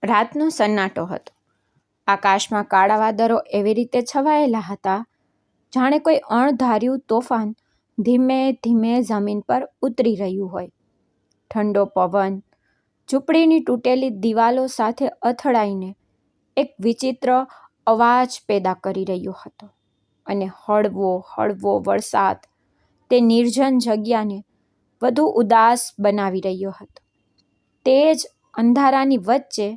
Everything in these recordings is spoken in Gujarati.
રાતનો સન્નાટો હતો. આકાશમાં કાળા વાદળો એવી રીતે છવાયેલા હતા જાણે કોઈ અણધાર્યું તોફાન ધીમે ધીમે જમીન પર ઉતરી રહ્યું હોય. ઠંડો પવન ઝૂંપડીની તૂટેલી દિવાલો સાથે અથડાઈને એક વિચિત્ર અવાજ પેદા કરી રહ્યો હતો અને હળવો હળવો વરસાદ તે નિર્જન જગ્યાને વધુ ઉદાસ બનાવી રહ્યો હતો. તે જ અંધારાની વચ્ચે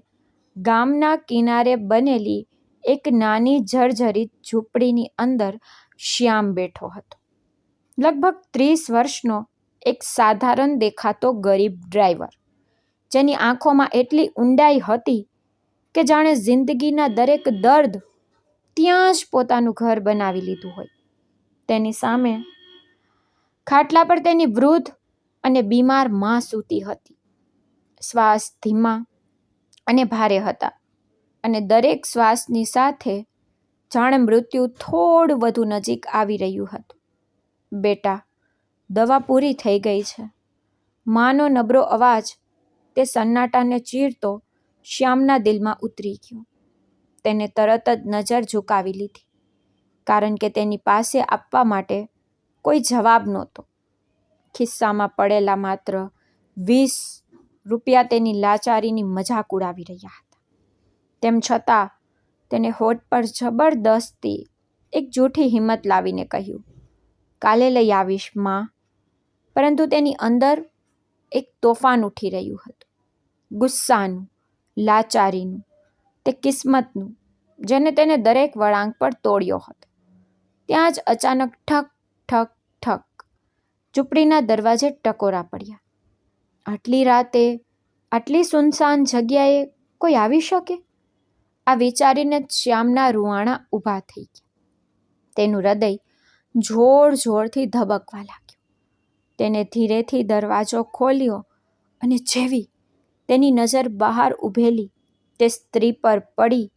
ગામના કિનારે બનેલી એક નાની જર્જરિત ઝૂંપડીની અંદર શ્યામ બેઠો હતો. લગભગ 30 વર્ષનો એક સાધારણ દેખાતો ગરીબ ડ્રાઈવર, જેની આંખોમાં એટલી ઊંડાઈ હતી કે જાણે જિંદગીના દરેક દર્દ ત્યાં જ પોતાનું ઘર બનાવી લીધું હોય. તેની સામે ખાટલા પર તેની વૃદ્ધ અને બીમાર માં સૂતી હતી. શ્વાસ ધીમા અને ભારે હતા અને દરેક શ્વાસની સાથે જાણે મૃત્યુ થોડું વધુ નજીક આવી રહ્યું હતું. બેટા, દવા પૂરી થઈ ગઈ છે. માનો નબળો અવાજ તે સન્નાટાને ચીરતો શ્યામના દિલમાં ઉતરી ગયો. તેને તરત જ નજર ઝુકાવી લીધી, કારણ કે તેની પાસે આપવા માટે કોઈ જવાબ નહોતો. ખિસ્સામાં પડેલા માત્ર 20 રૂપિયા તેની લાચારીની મજાક ઉડાવી રહ્યા હતા. તેમ છતાં તેને હોઠ પર જબરદસ્તી એક જૂઠી હિંમત લાવીને કહ્યું, કાલે લઈ આવીશ માં. પરંતુ તેની અંદર એક તોફાન ઉઠી રહ્યું હતું. ગુસ્સાનું, લાચારીનું, તે કિસ્મતનું, જેને તેને દરેક વળાંક પર તોડ્યો હતો. ત્યાં જ અચાનક ઠક ઠક ઠક ઝૂંપડીના દરવાજે ટકોરા પડ્યા. આટલી રાતે આટલી સુનસાન જગ્યાએ કોઈ આવી શકે? આ વિચારીને શ્યામના રૂંવાણા ઊભા થઈ ગયા. તેનું હૃદય જોર જોરથી ધબકવા લાગ્યું. તેને ધીરેથી દરવાજો ખોલ્યો અને જેવી તેની નજર બહાર ઊભેલી તે સ્ત્રી પર પડી,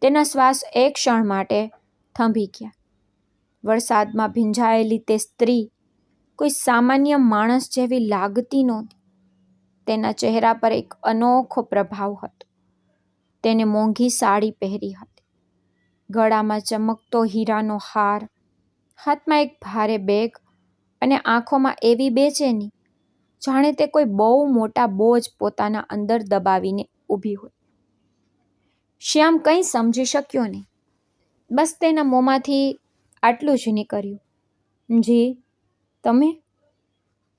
તેના શ્વાસ એક ક્ષણ માટે થંભી ગયા. વરસાદમાં ભીંજાયેલી તે સ્ત્રી કોઈ સામાન્ય માણસ જેવી લાગતી નહોતી. તેના ચહેરા પર એક અનોખો પ્રભાવ હતો. તેને મોંઘી સાડી પહેરી હતી, ગળામાં ચમકતો હીરાનો હાર, હાથમાં એક ભારે બેગ અને આંખોમાં એવી બેચેની જાણે તે કોઈ બહુ મોટા બોજ પોતાના અંદર દબાવીને ઊભી હોય. શ્યામ કંઈ સમજી શક્યો નહીં. બસ તેના મોંમાંથી આટલું જ નીકળ્યું, જી, તમે?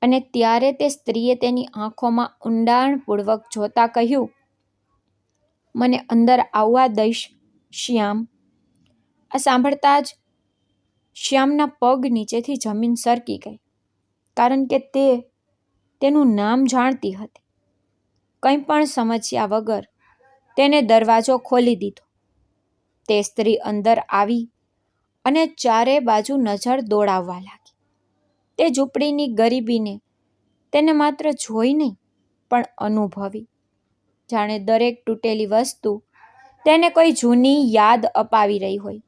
અને ત્યારે તે સ્ત્રીએ તેની આંખોમાં ઊંડાણપૂર્વક જોતા કહ્યું, મને અંદર આવવા દઈશ શ્યામ? આ સાંભળતા જ શ્યામના પગ નીચેથી જમીન સરકી ગઈ, કારણ કે તે તેનું નામ જાણતી હતી. કંઈ પણ સમજ્યા વગર તેને દરવાજો ખોલી દીધો. તે સ્ત્રી અંદર આવી અને ચારે બાજુ નજર દોડાવવા લાગી. તે ઝૂંપડીની ગરીબીને તેને માત્ર જોઈ નહીં પણ અનુભવી, જાણે દરેક તૂટેલી વસ્તુ તેને કોઈ જૂની યાદ અપાવી રહી હોય.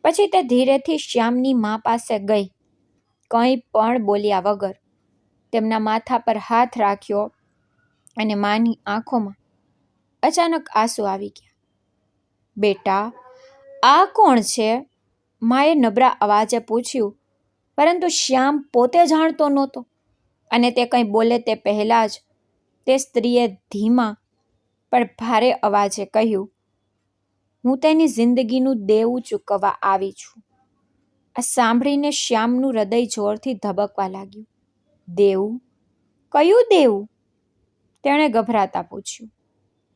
પછી તે ધીરેથી શ્યામની મા પાસે ગઈ. કંઈ પણ બોલ્યા વગર તેમના માથા પર હાથ રાખ્યો અને માની આંખોમાં અચાનક આંસુ આવી ગયા. બેટા, આ કોણ છે? માએ નબળા અવાજે પૂછ્યું, પરંતુ શ્યામ પોતે જાણતો નહોતો અને તે કંઈ બોલે તે પહેલાં જ તે સ્ત્રીએ ધીમા પણ ભારે અવાજે કહ્યું, હું તેની જિંદગીનું દેવું ચૂકવવા આવી છું. આ સાંભળીને શ્યામનું હૃદય જોરથી ધબકવા લાગ્યું. દેવું? કયું દેવું? તેણે ગભરાતા પૂછ્યું.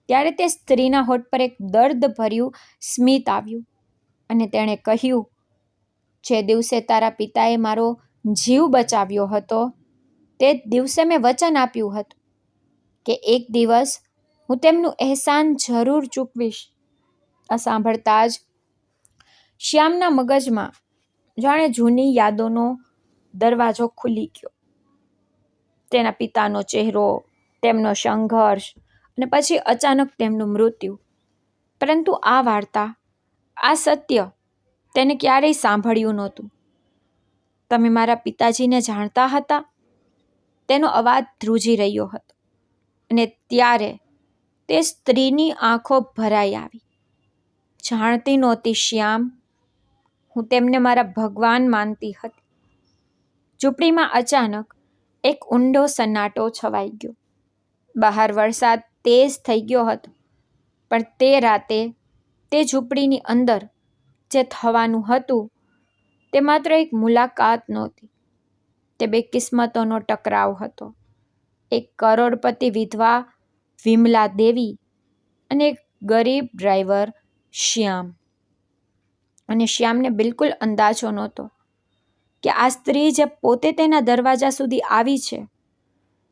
ત્યારે તે સ્ત્રીના હોઠ પર એક દર્દભર્યું સ્મિત આવ્યું અને તેણે કહ્યું, જે દિવસે તારા પિતાએ મારો જીવ બચાવ્યો હતો તે જ દિવસે મેં વચન આપ્યું હતું કે એક દિવસ હું તેમનું અહેસાન જરૂર ચૂકવીશ. આ સાંભળતા જ શ્યામના મગજમાં જાણે જૂની યાદોનો દરવાજો ખુલી ગયો. તેના પિતાનો ચહેરો, તેમનો સંઘર્ષ અને પછી અચાનક તેમનું મૃત્યુ. પરંતુ આ વાર્તા, આ સત્ય તેને ક્યારેય સાંભળ્યું નહોતું. તમે મારા પિતાજીને જાણતા હતા? તેનો અવાજ ધ્રુજી રહ્યો હતો અને ત્યારે તે સ્ત્રીની આંખો ભરાઈ આવી. જાણતી નહોતી શ્યામ, હું તેમને મારા ભગવાન માનતી હતી. ઝૂંપડીમાં અચાનક એક ઊંડો સન્નાટો છવાઈ ગયો. બહાર વરસાદ તેજ થઈ ગયો હતો, પણ તે રાતે તે ઝૂંપડીની અંદર જે થવાનું હતું તે માત્ર એક મુલાકાત નહોતી, તે બે કિસ્મતોનો ટકરાવ હતો. એક કરોડપતિ વિધવા વિમલા દેવી અને એક ગરીબ ડ્રાઈવર શ્યામ. અને શ્યામને બિલકુલ અંદાજો નહોતો કે આ સ્ત્રી જે પોતે તેના દરવાજા સુધી આવી છે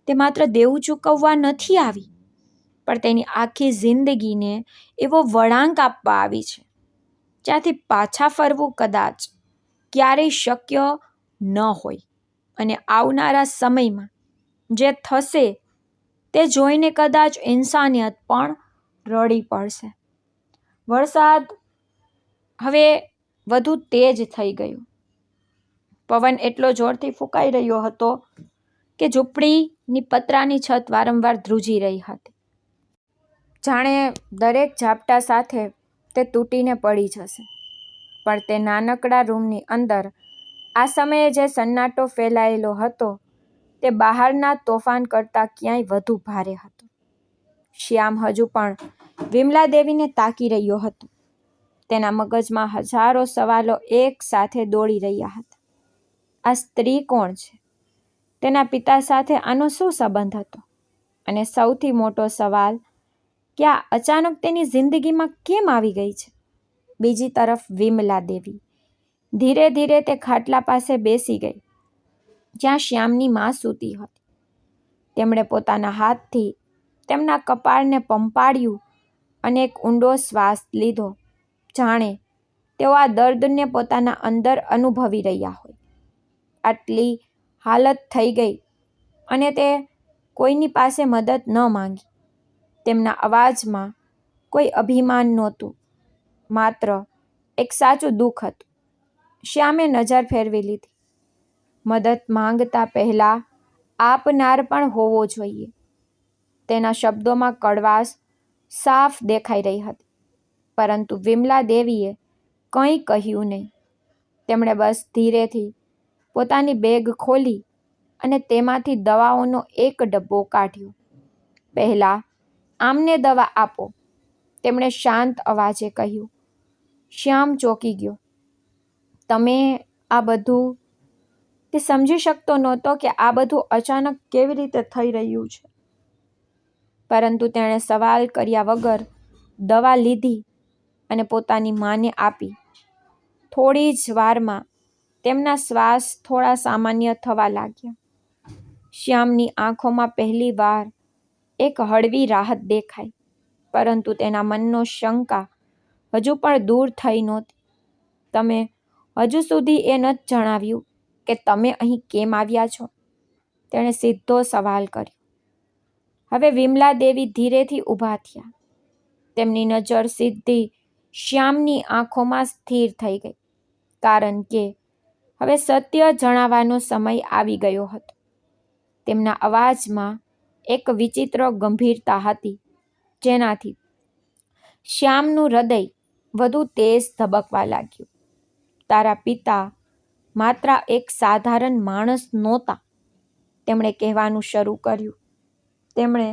તે માત્ર દેવું ચૂકવવા નથી આવી, પણ તેની આખી જિંદગીને એવો વળાંક આપવા આવી છે જ્યાંથી પાછા ફરવું કદાચ ક્યારેય શક્ય ન હોય. અને આવનારા સમયમાં જે થશે તે જોઈને કદાચ ઇન્સાનિયત પણ રડી પડશે. વરસાદ હવે વધુ તેજ થઈ ગયો. પવન એટલો જોરથી ફૂંકાઈ રહ્યો હતો કે ઝૂંપડીની પતરાની છત વારંવાર ધ્રુજી રહી હતી. જાણે દરેક ઝાપટા સાથે તે તૂટીને પડી જશે. પણ તે નાનકડા રૂમની અંદર આ સમયે જે સન્નાટો ફેલાયેલો હતો તે બહારના તોફાન કરતાં ક્યાંય વધુ ભારે હતો. શ્યામ હજુ પણ વિમલા દેવીને તાકી રહ્યો હતો. તેના મગજમાં હજારો સવાલો એક સાથે દોડી રહ્યા હતા. આ સ્ત્રી કોણ છે? તેના પિતા સાથે આનો શું સંબંધ હતો? અને સૌથી મોટો સવાલ કે આ અચાનક તેની જિંદગીમાં કેમ આવી ગઈ છે? બીજી તરફ વિમલા દેવી ધીરે ધીરે તે ખાટલા પાસે બેસી ગઈ જ્યાં શ્યામની માં સૂતી હતી. તેમણે પોતાના હાથથી તેમના કપાળને પંપાળ્યું અને એક ઊંડો શ્વાસ લીધો, જાણે તેઓ આ દર્દને પોતાના અંદર અનુભવી રહ્યા હોય. આટલી હાલત થઈ ગઈ અને તે કોઈની પાસે મદદ ન માંગી. તેમના અવાજમાં કોઈ અભિમાન નહોતું, માત્ર એક સાચું દુઃખ હતું. શ્યામે નજર ફેરવી લીધી. મદદ માંગતા પહેલા આપનાર પણ હોવો જોઈએ. તેના શબ્દોમાં કડવાશ સાફ દેખાઈ રહી હતી, પરંતુ વિમલા દેવીએ કંઈ કહ્યું નહીં. તેમણે બસ ધીરેથી પોતાની બેગ ખોલી અને તેમાંથી દવાઓનો એક ડબ્બો કાઢ્યો. પહેલા આમને દવા આપો, તેમણે શાંત અવાજે કહ્યું. શ્યામ ચોંકી ગયો. તમે આ બધું? તે સમજી શકતો નહોતો કે આ બધું અચાનક કેવી રીતે થઈ રહ્યું છે. પરંતુ તેણે સવાલ કર્યા વગર દવા લીધી અને પોતાની માને આપી. થોડી જ વારમાં તેમના શ્વાસ થોડા સામાન્ય થવા લાગ્યા. શ્યામની આંખોમાં પહેલી વાર એક હળવી રાહત દેખાઈ, પરંતુ તેના મનનો શંકા હજુ પણ દૂર થઈ નહોતી. તમે હજુ સુધી એ નથી જણાવ્યું કે તમે અહીં કેમ આવ્યા છો? તેણે સીધો સવાલ કર્યો. હવે વિમલા દેવી ધીરેથી ઊભા થયા. તેમની નજર સીધી શ્યામની આંખોમાં સ્થિર થઈ ગઈ, કારણ કે હવે સત્ય જણાવવાનો સમય આવી ગયો હતો. તેમના અવાજમાં એક વિચિત્ર ગંભીરતા હતી, જેનાથી શ્યામનું હૃદય વધુ તેજ ધબકવા લાગ્યું. તારા પિતા માત્ર એક સાધારણ માણસ નહોતા, તેમણે કહેવાનું શરૂ કર્યું. તેમણે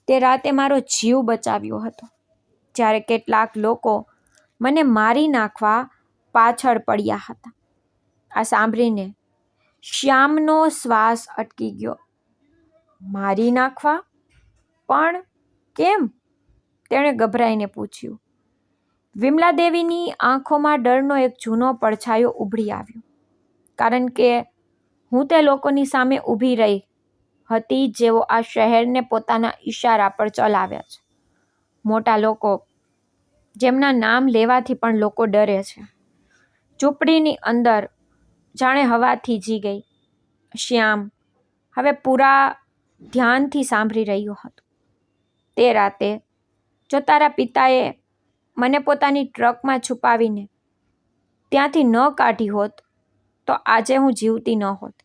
તે રાતે મારો જીવ બચાવ્યો હતો, જ્યારે કેટલાક લોકો મને મારી નાખવા પાછળ પડ્યા હતા. આ સાંભળીને શ્યામનો શ્વાસ અટકી ગયો. મારી નાખવા? પણ કેમ? તેણે ગભરાઈને પૂછ્યું. વિમલા દેવીની આંખોમાં ડરનો એક જૂનો પડછાયો ઉભરી આવ્યો. કારણ કે હું તે લોકોની સામે ઊભી રહી હતી જેઓ આ શહેરને પોતાના ઈશારા પર ચલાવ્યા છે. મોટા લોકો, જેમના નામ લેવાથી પણ લોકો ડરે છે. ઝૂંપડીની અંદર જાણે હવા થીજી ગઈ. શ્યામ હવે પૂરા ધ્યાનથી સાંભળી રહ્યો હતો. તે રાતે જો તારા પિતાએ મને પોતાની ટ્રકમાં છુપાવીને ત્યાંથી ન કાઢી હોત તો આજે હું જીવતી ન હોત.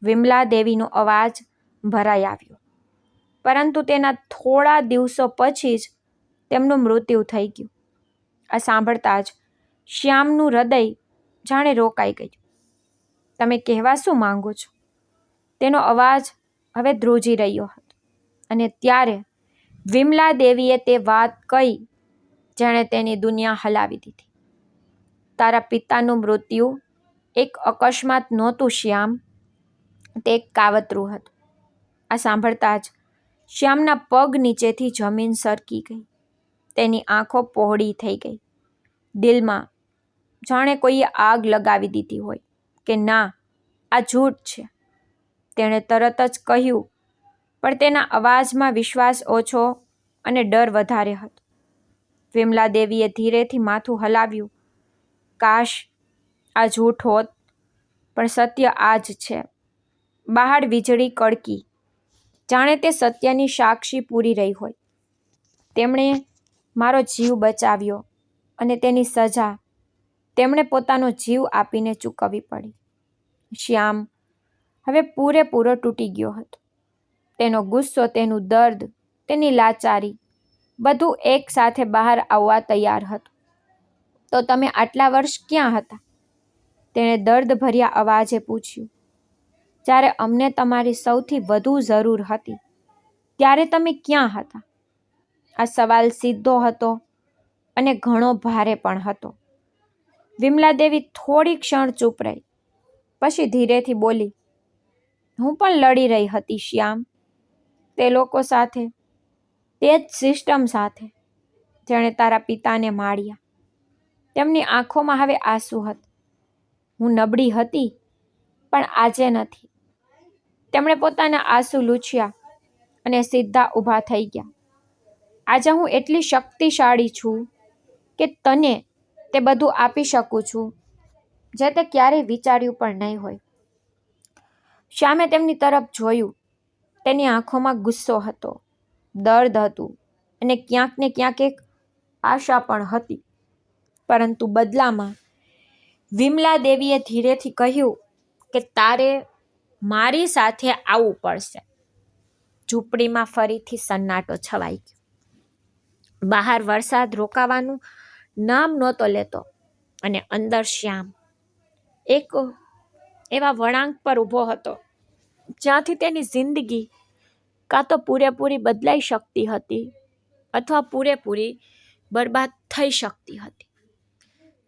વિમલા દેવીનો અવાજ ભરાઈ આવ્યો. પરંતુ તેના થોડા દિવસો પછી જ તેમનું મૃત્યુ થઈ ગયું. આ સાંભળતા જ શ્યામનું હૃદય જાણે રોકાઈ ગયું. તમે કહેવા શું માંગો છો? તેનો અવાજ હવે ધ્રુજી રહ્યો હતો. અને ત્યારે વિમલા દેવીએ તે વાત કહી જેણે તેની દુનિયા હલાવી દીધી. તારા પિતાનું મૃત્યુ એક અકસ્માત નહોતું શ્યામ, તે એક કાવતરું હતું. આ સાંભળતા જ શ્યામના પગ નીચેથી જમીન સરકી ગઈ. તેની આંખો પહોળી થઈ ગઈ. દિલમાં જાણે કોઈએ આગ લગાવી દીધી હોય કે ના, આ જૂઠ છે. તેણે તરત જ કહ્યું, પણ તેના અવાજમાં વિશ્વાસ ઓછો અને ડર વધારે હતો. વિમલા દેવીએ ધીરેથી માથું હલાવ્યું. કાશ આ જૂઠ હોત, પણ સત્ય આ જ છે. બહાર વીજળી કડકી, જાણે તે સત્યની સાક્ષી પૂરી રહી હોય. તેમણે મારો જીવ બચાવ્યો અને તેની સજા તેમણે પોતાનો જીવ આપીને ચૂકવવી પડી. શ્યામ હવે પૂરેપૂરો તૂટી ગયો હતો. તેનો ગુસ્સો, તેનું દર્દ, તેની લાચારી બધું એક સાથે બહાર આવવા તૈયાર હતું. તો તમે આટલા વર્ષ ક્યાં હતા? તેણે દર્દભર્યા અવાજે પૂછ્યું. જ્યારે અમને તમારી સૌથી વધુ જરૂર હતી ત્યારે તમે ક્યાં હતા? આ સવાલ સીધો હતો અને ઘણો ભારે પણ હતો. વિમલા દેવી થોડી ક્ષણ ચૂપ રહી, પછી ધીરેથી બોલી. હું પણ લડી રહી હતી શ્યામ, તે લોકો સાથે, તે જ સિસ્ટમ સાથે જેણે તારા પિતાને માર્યા. તેમની આંખોમાં હવે આંસુ હતા. હું નબળી હતી, પણ આજે નથી. તેમણે પોતાના આંસુ લૂછ્યા અને સીધા ઊભા થઈ ગયા. આજે હું એટલી શક્તિશાળી છું કે તને તે બધું આપી શકું છું જે તે ક્યારેય વિચાર્યું પણ નહીં હોય. શ્યામે તેમની તરફ જોયું. તેની આંખોમાં ગુસ્સો હતો, દર્દ હતું અને ક્યાંક ને ક્યાંક એક આશા પણ હતી. પરંતુ બદલામાં વિમલા દેવીએ ધીરેથી કહ્યું કે તારે મારી સાથે આવવું પડશે. ઝૂંપડીમાં ફરીથી સન્નાટો છવાઈ ગયો. બહાર વરસાદ રોકાવાનું નામ નહોતો લેતો અને અંદર શ્યામ એક એવા વળાંક પર ઊભો હતો જ્યાંથી તેની જિંદગી કાં તો પૂરેપૂરી બદલાઈ શકતી હતી અથવા પૂરેપૂરી બરબાદ થઈ શકતી હતી.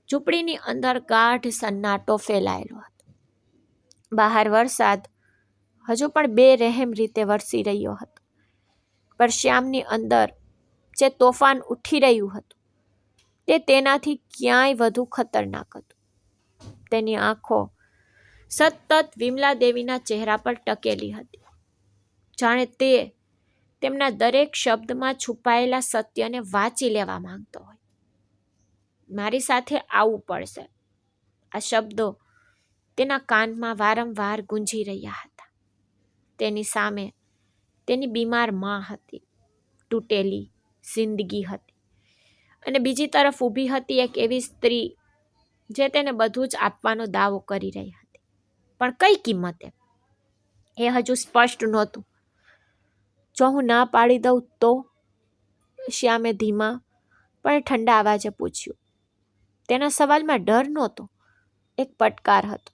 ઝૂંપડીની અંદર ગાઢ સન્નાટો ફેલાયેલો હતો. બહાર વરસાદ હજુ પણ બેરહેમ રીતે વરસી રહ્યો હતો, પણ શ્યામની અંદર જે તોફાન ઉઠી રહ્યું હતું તે તેનાથી ક્યાંય વધુ ખતરનાક હતું. તેની આંખો સતત વિમલા દેવીના ચહેરા પર ટકેલી હતી, જાણે તે તેમના દરેક શબ્દમાં છુપાયેલા સત્યને વાંચી લેવા માંગતો હોય. મારી સાથે આવવું પડશે. આ શબ્દો તેના કાનમાં વારંવાર ગુંજી રહ્યા હતા. તેની સામે તેની બીમાર માં હતી, તૂટેલી જિંદગી હતી, અને બીજી તરફ ઊભી હતી એક એવી સ્ત્રી જે તેને બધું જ આપવાનો દાવો કરી રહી હતી. પણ કઈ કિંમતે? એ હજુ સ્પષ્ટ નહોતું. જો હું ના પાડી દઉં તો? શ્યામે ધીમા પણ ઠંડા અવાજે પૂછ્યું. તેના સવાલમાં ડર નહોતો, એક પડકાર હતો.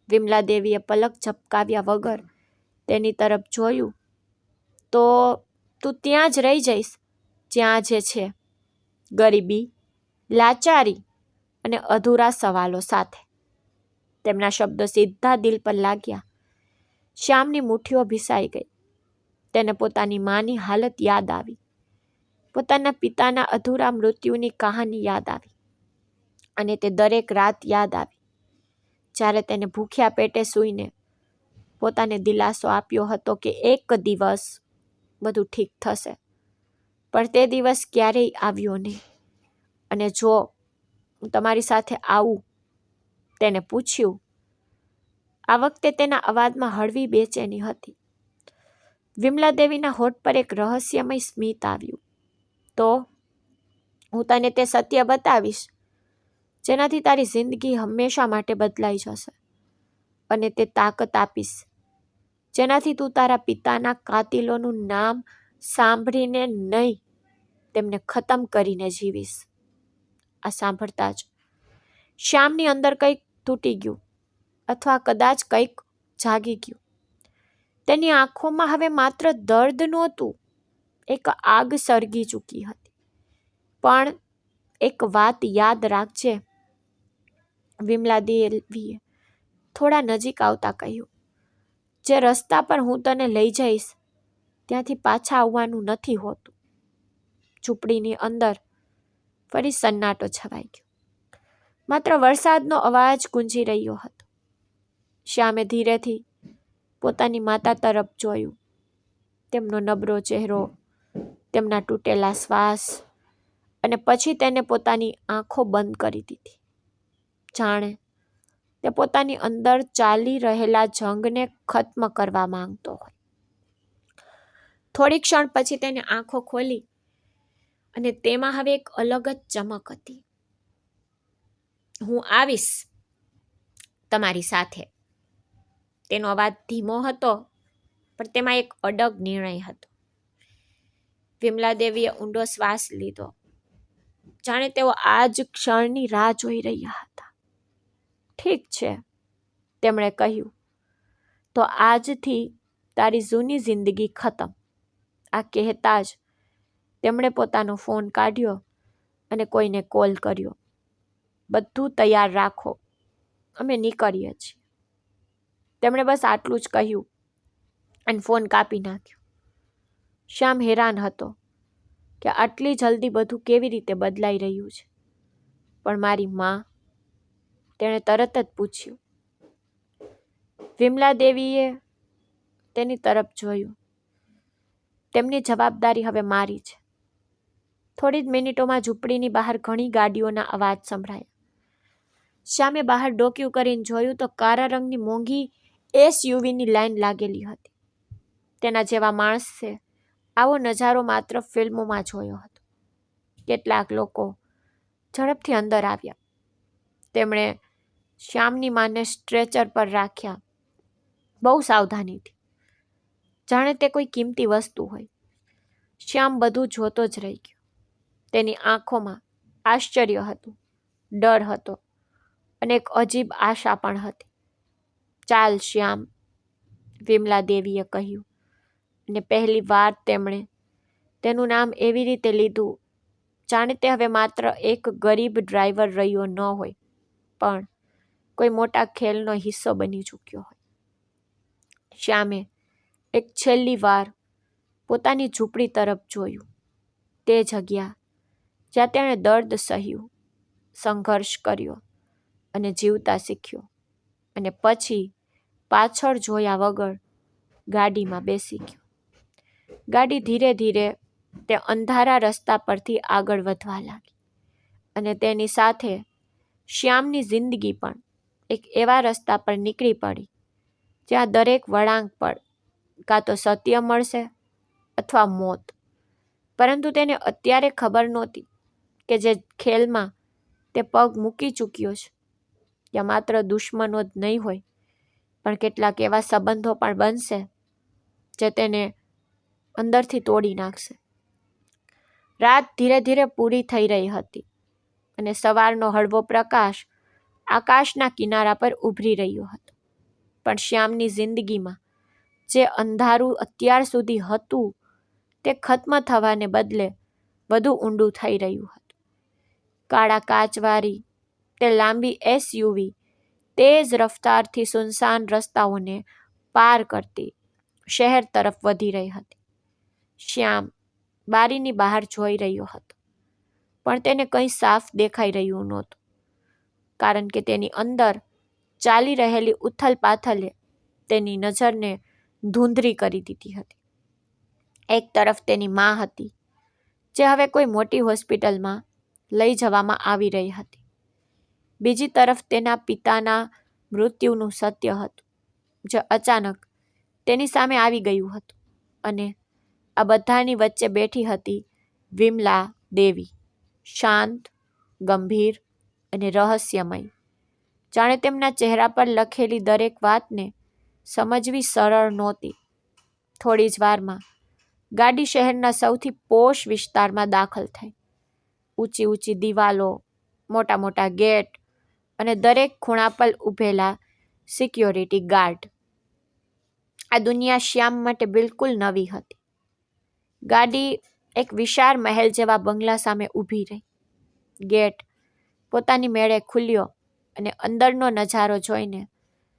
વિમલા દેવીએ પલક ઝબકાવ્યા વગર તેની તરફ જોયું. તો તું ત્યાં જ રહી જઈશ જ્યાં જે છે, ગરીબી, લાચારી અને અધૂરા સવાલો સાથે. તેમના શબ્દો સીધા દિલ પર લાગ્યા. શ્યામની મુઠ્ઠીઓ ભીસાઈ ગઈ. તેને પોતાની માની હાલત યાદ આવી, પોતાના પિતાના અધૂરા મૃત્યુની કહાની યાદ આવી, અને તે દરેક રાત યાદ આવી જ્યારે તેને ભૂખ્યા પેટે સૂઈને પોતાને દિલાસો આપ્યો હતો કે એક દિવસ બધું ઠીક થશે. પણ તે દિવસ ક્યારેય આવ્યો નહીં. અને જો હું તમારી સાથે આવું, તેને પૂછ્યું. આ વખતે તેના અવાજમાં હળવી બેચેની હતી. વિમલા દેવીના હોઠ પર એક રહસ્યમય સ્મિત આવ્યું. તો હું તને તે સત્ય બતાવીશ જેનાથી તારી જિંદગી હંમેશા માટે બદલાઈ જશે, અને તે તાકાત આપીશ જેનાથી તું તારા પિતાના કાતિલોનું નામ સાંભળીને નહીં, તેમને ખતમ કરીને જીવીશ. આ સાંભળતા જ શ્યામની અંદર કંઈક તૂટી ગયું અથવા કદાચ કંઈક જાગી ગયું. તેની આંખોમાં હવે માત્ર દર્દ નહોતું, એક આગ સળગી ચૂકી હતી. પણ એક વાત યાદ રાખજે, વિમલા દેવીએ થોડા નજીક આવતા કહ્યું, જે રસ્તા પર હું તને લઈ જઈશ ત્યાંથી પાછા આવવાનું નથી હોતું. ઝૂંપડીની અંદર ફરી સન્નાટો છવાઈ ગયો. માત્ર વરસાદનો અવાજ ગુંજી રહ્યો હતો. શ્યામે ધીરેથી પોતાની માતા તરફ જોયું. તેમનો નબળો ચહેરો, તેમના તૂટેલા શ્વાસ, અને પછી તેને પોતાની આંખો બંધ કરી દીધી. જાણે તે પોતાની અંદર ચાલી રહેલા જંગને ખત્મ કરવા માંગતો હોય. થોડી ક્ષણ પછી તેને આંખો ખોલી અને તેમાં હવે એક અલગ જ ચમક હતી. હું આવીશ તમારી સાથે. તેનો અવાજ ધીમો હતો, પણ તેમાં એક અડગ નિર્ણય હતો. વિમલા દેવીએ ઊંડો શ્વાસ લીધો, જાણે તેઓ આ જ ક્ષણની રાહ જોઈ રહ્યા હતા. ઠીક છે, તેમણે કહ્યું, તો આજથી તારી જૂની જિંદગી ખતમ. આ કહેતા જ તેમણે પોતાનો ફોન કાઢ્યો અને કોઈને કોલ કર્યો. બધું તૈયાર રાખો, અમે નીકળીએ છીએ. તેમણે બસ આટલું જ કહ્યું અને ફોન કાપી નાખ્યો. શ્યામ હેરાન હતો કે આટલી જલ્દી બધું કેવી રીતે બદલાઈ રહ્યું છે. પણ મારી માં, તેણે તરત જ પૂછ્યું. વિમલા દેવીએ તેની તરફ જોયું. તેમની જવાબદારી હવે મારી છે. થોડી જ મિનિટોમાં ઝૂંપડીની બહાર ઘણી ગાડીઓના અવાજ સંભળાયા. શ્યામે બહાર ડોકિયું કરીને જોયું તો કાળા રંગની મોંઘી SUVની લાઈન લાગેલી હતી. તેના જેવા માણસે આવો નજારો માત્ર ફિલ્મોમાં જોયો હતો. કેટલાક લોકો ઝડપથી અંદર આવ્યા. તેમણે શ્યામની માને સ્ટ્રેચર પર રાખ્યા, બહુ સાવધાનીથી, જાણે તે કોઈ કિંમતી વસ્તુ હોય. શ્યામ બધું જોતો જ રહી ગયો. તેની આંખોમાં આશ્ચર્ય હતું, ડર હતો અને એક અજીબ આશા પણ હતી. ચાલ શ્યામ, વિમલા દેવીએ કહ્યું, અને પહેલી વાર તેમણે તેનું નામ એવી રીતે લીધું જાણે તે હવે માત્ર એક ગરીબ ડ્રાઈવર રહ્યો ન હોય, પણ કોઈ મોટા ખેલનો હિસ્સો બની ચૂક્યો હોય. શ્યામે એક છેલ્લી વાર પોતાની ઝૂંપડી તરફ જોયું. તે જગ્યા જ્યાં તેણે દર્દ સહ્યું, સંઘર્ષ કર્યો અને જીવતા શીખ્યો. અને પછી પાછળ જોયા વગર ગાડીમાં બેસી ગયો. ગાડી ધીરે ધીરે તે અંધારા રસ્તા પરથી આગળ વધવા લાગી. અને તેની સાથે શ્યામની જિંદગી પણ એક એવા રસ્તા પર નીકળી પડી જ્યાં દરેક વળાંક પર કાં તો સત્ય મળશે અથવા મોત. પરંતુ તેને અત્યારે ખબર નહોતી કે જે ખેલમાં તે પગ મૂકી ચૂક્યો છે ત્યાં માત્ર દુશ્મનો જ નહીં હોય, પણ કેટલાક એવા સંબંધો પણ બનશે જે તેને અંદરથી તોડી નાખશે. રાત ધીરે ધીરે પૂરી થઈ રહી હતી અને સવારનો હળવો પ્રકાશ આકાશના કિનારા પર ઉભરી રહ્યો હતો. પણ શ્યામની જિંદગીમાં જે અંધારું અત્યાર સુધી હતું તે ખત્મ થવાને બદલે વધુ ઊંડું થઈ રહ્યું હતું. કાળા કાચવાળી તે લાંબી SUV તેજ રફતારથી સુનસાન રસ્તાઓને પાર કરતી શહેર તરફ વધી રહી હતી. શ્યામ બારીની બહાર જોઈ રહ્યો હતો, પણ તેને કંઈ સાફ દેખાઈ રહ્યું નહોતું, કારણ કે તેની અંદર ચાલી રહેલી ઉથલ-પાથલે તેની નજરને ધૂંધળી કરી દીધી હતી. એક તરફ તેની માં હતી, જે હવે કોઈ મોટી હોસ્પિટલમાં લઈ જવામાં આવી રહી હતી. બીજી તરફ તેના પિતાના મૃત્યુનું સત્ય હતું, જે અચાનક તેની સામે આવી ગયું હતું. અને આ બધાની વચ્ચે બેઠી હતી વિમલા દેવી, શાંત, ગંભીર અને રહસ્યમય. જાણે તેમના ચહેરા પર લખેલી દરેક વાતને સમજવી સરળ નહોતી. થોડી જ વારમાં ગાડી શહેરના સૌથી પોશ વિસ્તારમાં દાખલ થઈ. ઊંચી ઊંચી દિવાલો, મોટા મોટા ગેટ અને દરેક ખૂણા પર ઊભેલા સિક્યોરિટી ગાર્ડ. આ દુનિયા શ્યામ માટે બિલકુલ નવી હતી. ગાડી એક વિશાળ મહેલ જેવા બંગલા સામે ઊભી રહી. ગેટ પોતાની મેળે ખુલ્યો અને અંદરનો નજારો જોઈને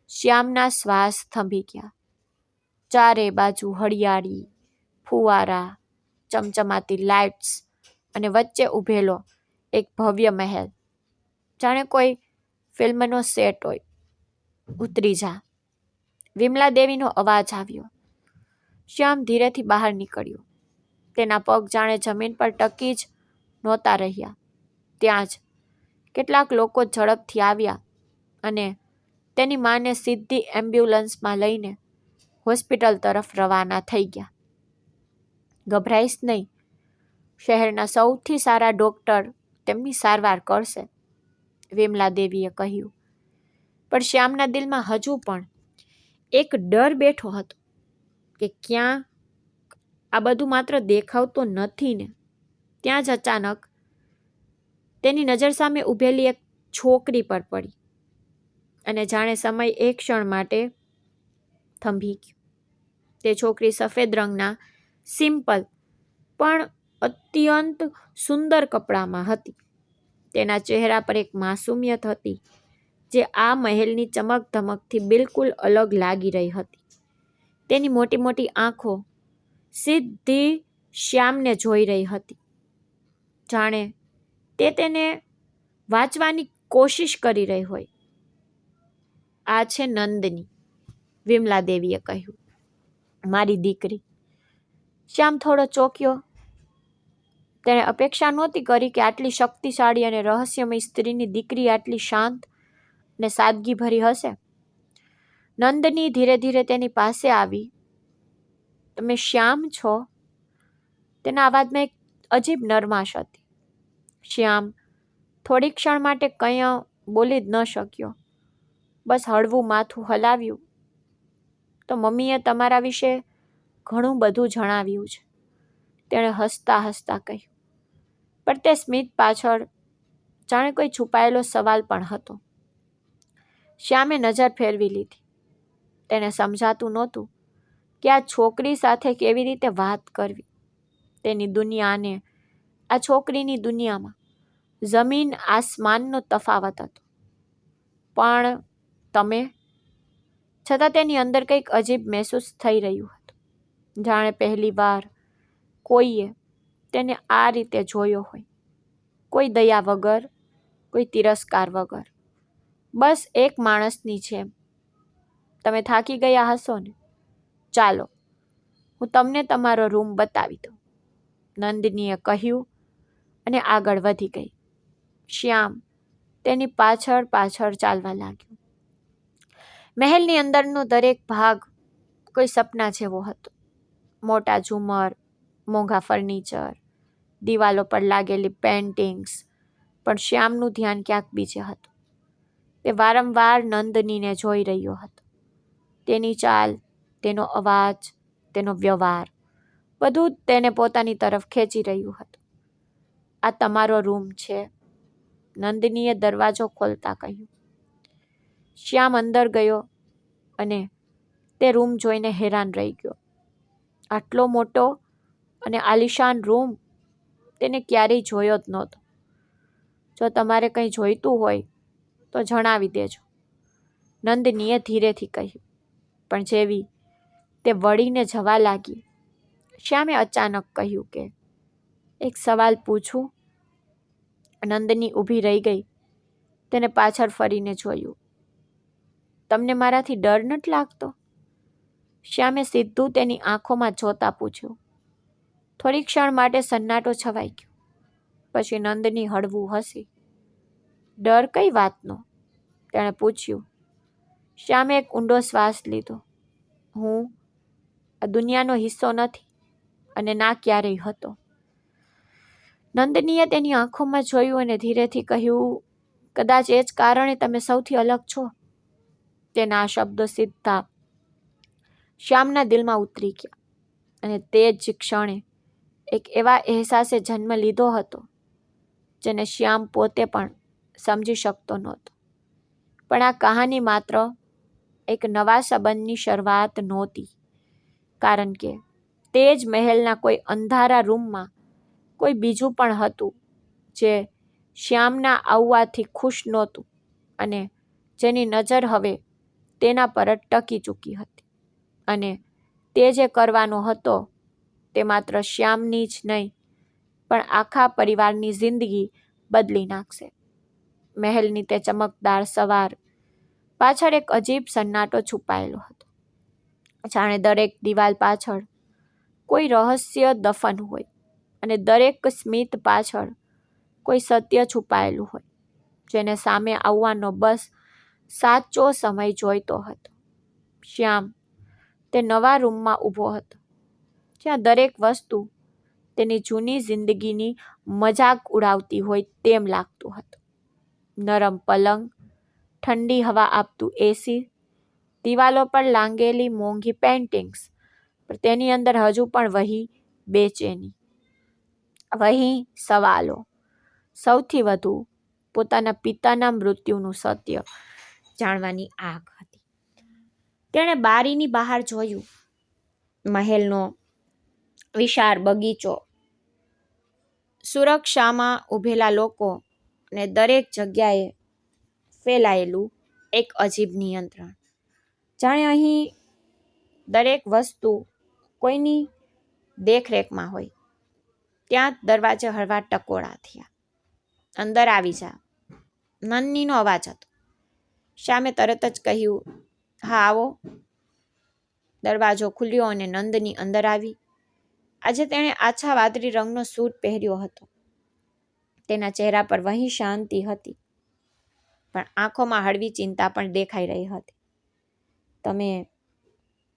શ્યામના શ્વાસ થંભી ગયા. ચારે બાજુ હરિયાળી, ફુવારા, ચમચમાતી લાઇટ્સ અને વચ્ચે ઊભેલો એક ભવ્ય મહેલ. જાણે કોઈ ફિલ્મનો સેટ હોય. ઉતરી જા, વિમલા દેવીનો અવાજ આવ્યો. શ્યામ ધીરેથી બહાર નીકળ્યો. તેના પગ જાણે જમીન પર ટકી જ નહોતા રહ્યા. ત્યાં જ કેટલાક લોકો ઝડપથી આવ્યા અને તેની માને સીધી એમ્બ્યુલન્સમાં લઈને હોસ્પિટલ તરફ રવાના થઈ ગયા. ગભરાઈશ નહીં, શહેરના સૌથી સારા ડૉક્ટર તેમની સારવાર કરશે, વિમલા દેવીએ કહ્યું. પણ શ્યામના દિલમાં હજુ પણ એક ડર બેઠો હતો કે ક્યાં આ બધું માત્ર દેખાવ તો નથી ને. ત્યાં જ અચાનક તેની નજર સામે ઊભેલી એક છોકરી પર પડી અને જાણે સમય એક ક્ષણ માટે થંભી ગયો. તે છોકરી સફેદ રંગના સિમ્પલ પણ અત્યંત સુંદર કપડામાં હતી. તેના ચહેરા પર એક માસુમિયત હતી જે આ મહેલની ચમક ધમકથી બિલકુલ અલગ લાગી રહી હતી. તેની મોટી મોટી આંખો સીધી શ્યામને જોઈ રહી હતી, જાણે તે તેને વાંચવાની કોશિશ કરી રહી હોય. આ છે નંદની, વિમલા દેવીએ કહ્યું. મારી દીકરી. શ્યામ થોડો ચોંક્યો. તેણે અપેક્ષા નહોતી કરી કે આટલી શક્તિશાળી અને રહસ્યમય સ્ત્રીની દીકરી આટલી શાંત અને સાદગીભરી હશે. નંદની ધીરે ધીરે તેની પાસે આવી. તમે શ્યામ છો? તેના અવાજમાં એક અજીબ નરમાશ હતી. શ્યામ થોડી ક્ષણ માટે કંઈ બોલી જ ન શક્યો. બસ હળવું માથું હલાવ્યું. તો મમ્મીએ તમારા વિશે ઘણું બધું જણાવ્યું છે, તેણે હસતા હસતા કહ્યું. પણ તે સ્મિત પાછળ જાણે કોઈ છુપાયેલો સવાલ પણ હતો. શ્યામે નજર ફેરવી લીધી. તેને સમજાતું નહોતું કે આ છોકરી સાથે કેવી રીતે વાત કરવી. તેની દુનિયા અને આ છોકરીની દુનિયામાં જમીન આસમાનનો તફાવત હતો. પણ તમે? છતાં તેની અંદર કંઈક અજીબ મહેસૂસ થઈ રહ્યું હતું. જાણે પહેલી વાર કોઈએ તેને આ રીતે જોયો હોય. કોઈ દયા વગર, કોઈ તિરસ્કાર વગર, બસ એક માણસની જેમ. તમે થાકી ગયા હશો ને? ચાલો, હું તમને તમારો રૂમ બતાવી દઉં, નંદનીએ કહ્યું અને આગળ વધી ગઈ. શ્યામ તેની પાછળ પાછળ ચાલવા લાગ્યો. મહેલની અંદરનો દરેક ભાગ કોઈ સપના જેવો હતો. મોટા ઝુમર, મોંઘા ફર્નિચર, દિવાલો પર લાગેલી પેઇન્ટિંગ્સ, પણ શ્યામનું ધ્યાન ક્યાંક બીજે હતું. તે વારંવાર નંદનીને જોઈ રહ્યો હતો. તેની ચાલ, તેનો અવાજ, તેનો વ્યવહાર, બધું જ તેને પોતાની તરફ ખેંચી રહ્યું હતું. આ તમારો રૂમ છે, નંદનીએ દરવાજો ખોલતા કહ્યું. શ્યામ અંદર ગયો અને તે રૂમ જોઈને હેરાન રહી ગયો. આટલો મોટો અને આલિશાન રૂમ તેને ક્યારેય જોયો જ નહોતો. જો તમારે કંઈ જોઈતું હોય તો જણાવી દેજો, નંદનીએ ધીરેથી કહ્યું. પણ જેવી તે વળીને જવા લાગી, શ્યામે અચાનક કહ્યું કે એક સવાલ પૂછું? નંદની ઊભી રહી ગઈ. તેને પાછળ ફરીને જોયું. તમને મારાથી ડર નથી લાગતો? શ્યામે સીધું તેની આંખોમાં જોતા પૂછ્યું. થોડી ક્ષણ માટે સન્નાટો છવાઈ ગયો. પછી નંદની હળવું હસી. ડર કઈ વાતનો? તેણે પૂછ્યું. શ્યામે એક ઊંડો શ્વાસ લીધો. હું આ દુનિયાનો હિસ્સો નથી અને ના ક્યારેય હતો. નંદનીએ તેની આંખોમાં જોયું અને ધીરેથી કહ્યું, કદાચ એ જ કારણે તમે સૌથી અલગ છો. તેના આ શબ્દો સીધા શ્યામના દિલમાં ઉતરી ગયા અને તે જ ક્ષણે એક એવા અહેસાસે જન્મ લીધો હતો જેને શ્યામ પોતે પણ સમજી શકતો નહોતો. પણ આ કહાની માત્ર એક નવા સંબંધની શરૂઆત નહોતી, કારણ કે તે જ મહેલના કોઈ અંધારા રૂમમાં કોઈ બીજું પણ હતું જે શ્યામના આવવાથી ખુશ નહોતું અને જેની નજર હવે તેના પર જ ટકી ચૂકી હતી. અને તે જે કરવાનો હતો તે માત્ર શ્યામની જ નહીં પણ આખા પરિવારની જિંદગી બદલી નાખશે. મહેલની તે ચમકદાર સવાર પાછળ એક અજીબ સન્નાટો છુપાયેલો હતો. જાણે દરેક દિવાલ પાછળ કોઈ રહસ્ય દફન હોય અને દરેક સ્મિત પાછળ કોઈ સત્ય છુપાયેલું હોય જેને સામે આવવાનો બસ સાચો સમય જોઈતો હતો. શ્યામ તે નવા રૂમમાં ઊભો હતો જ્યાં દરેક વસ્તુ તેની જૂની જિંદગીની મજાક ઉડાવતી હોય તેમ લાગતું હતું. નરમ પલંગ, ઠંડી હવા આપતું એસી, દિવાલો પર લાંગેલી મોંઘી પેઇન્ટિંગ્સ, પણ તેની અંદર હજુ પણ વહી બેચેની, વહી સવાલો, સૌથી વધુ પોતાના પિતાના મૃત્યુનું સત્ય જાણવાની આગ હતી. તેણે બારીની બહાર જોયું. મહેલનો વિશાળ બગીચો, સુરક્ષામાં ઊભેલા લોકો અને દરેક જગ્યાએ ફેલાયેલું એક અજીબ નિયંત્રણ. જાણે અહીં દરેક વસ્તુ કોઈની દેખરેખમાં હોય. ત્યાં દરવાજે હળવા ટકોરા થયા. અંદર આવી જા, નન્નીનો અવાજ હતો. શ્યામે તરત જ કહ્યું, હા આવો. દરવાજો ખુલ્યો અને નંદની અંદર આવી. આજે તેણે આછા વાદળી રંગનો સૂટ પહેર્યો હતો. તેના ચહેરા પર વહી શાંતિ હતી, પણ આંખોમાં હળવી ચિંતા પણ દેખાઈ રહી હતી. તમે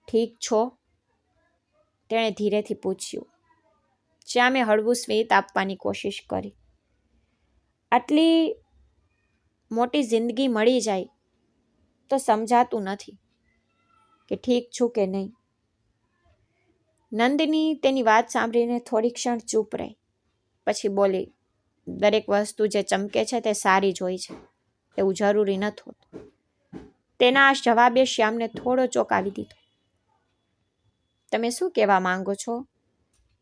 ઠીક છો? તેણે ધીરેથી પૂછ્યું. શ્યામે હળવું સ્મિત આપવાની કોશિશ કરી. આટલી મોટી જિંદગી મળી જાય તો સમજાતું નથી કે ઠીક છું કે નહીં. નંદની તેની વાત સાંભળીને થોડી ક્ષણ ચૂપ રહી. પછી બોલી, દરેક વસ્તુ જે ચમકે છે તે સારી જ હોય છે એવું જરૂરી નથી હોતું. તેના આ જવાબે શ્યામને થોડો ચોંકાવી દીધો. તમે શું કહેવા માંગો છો?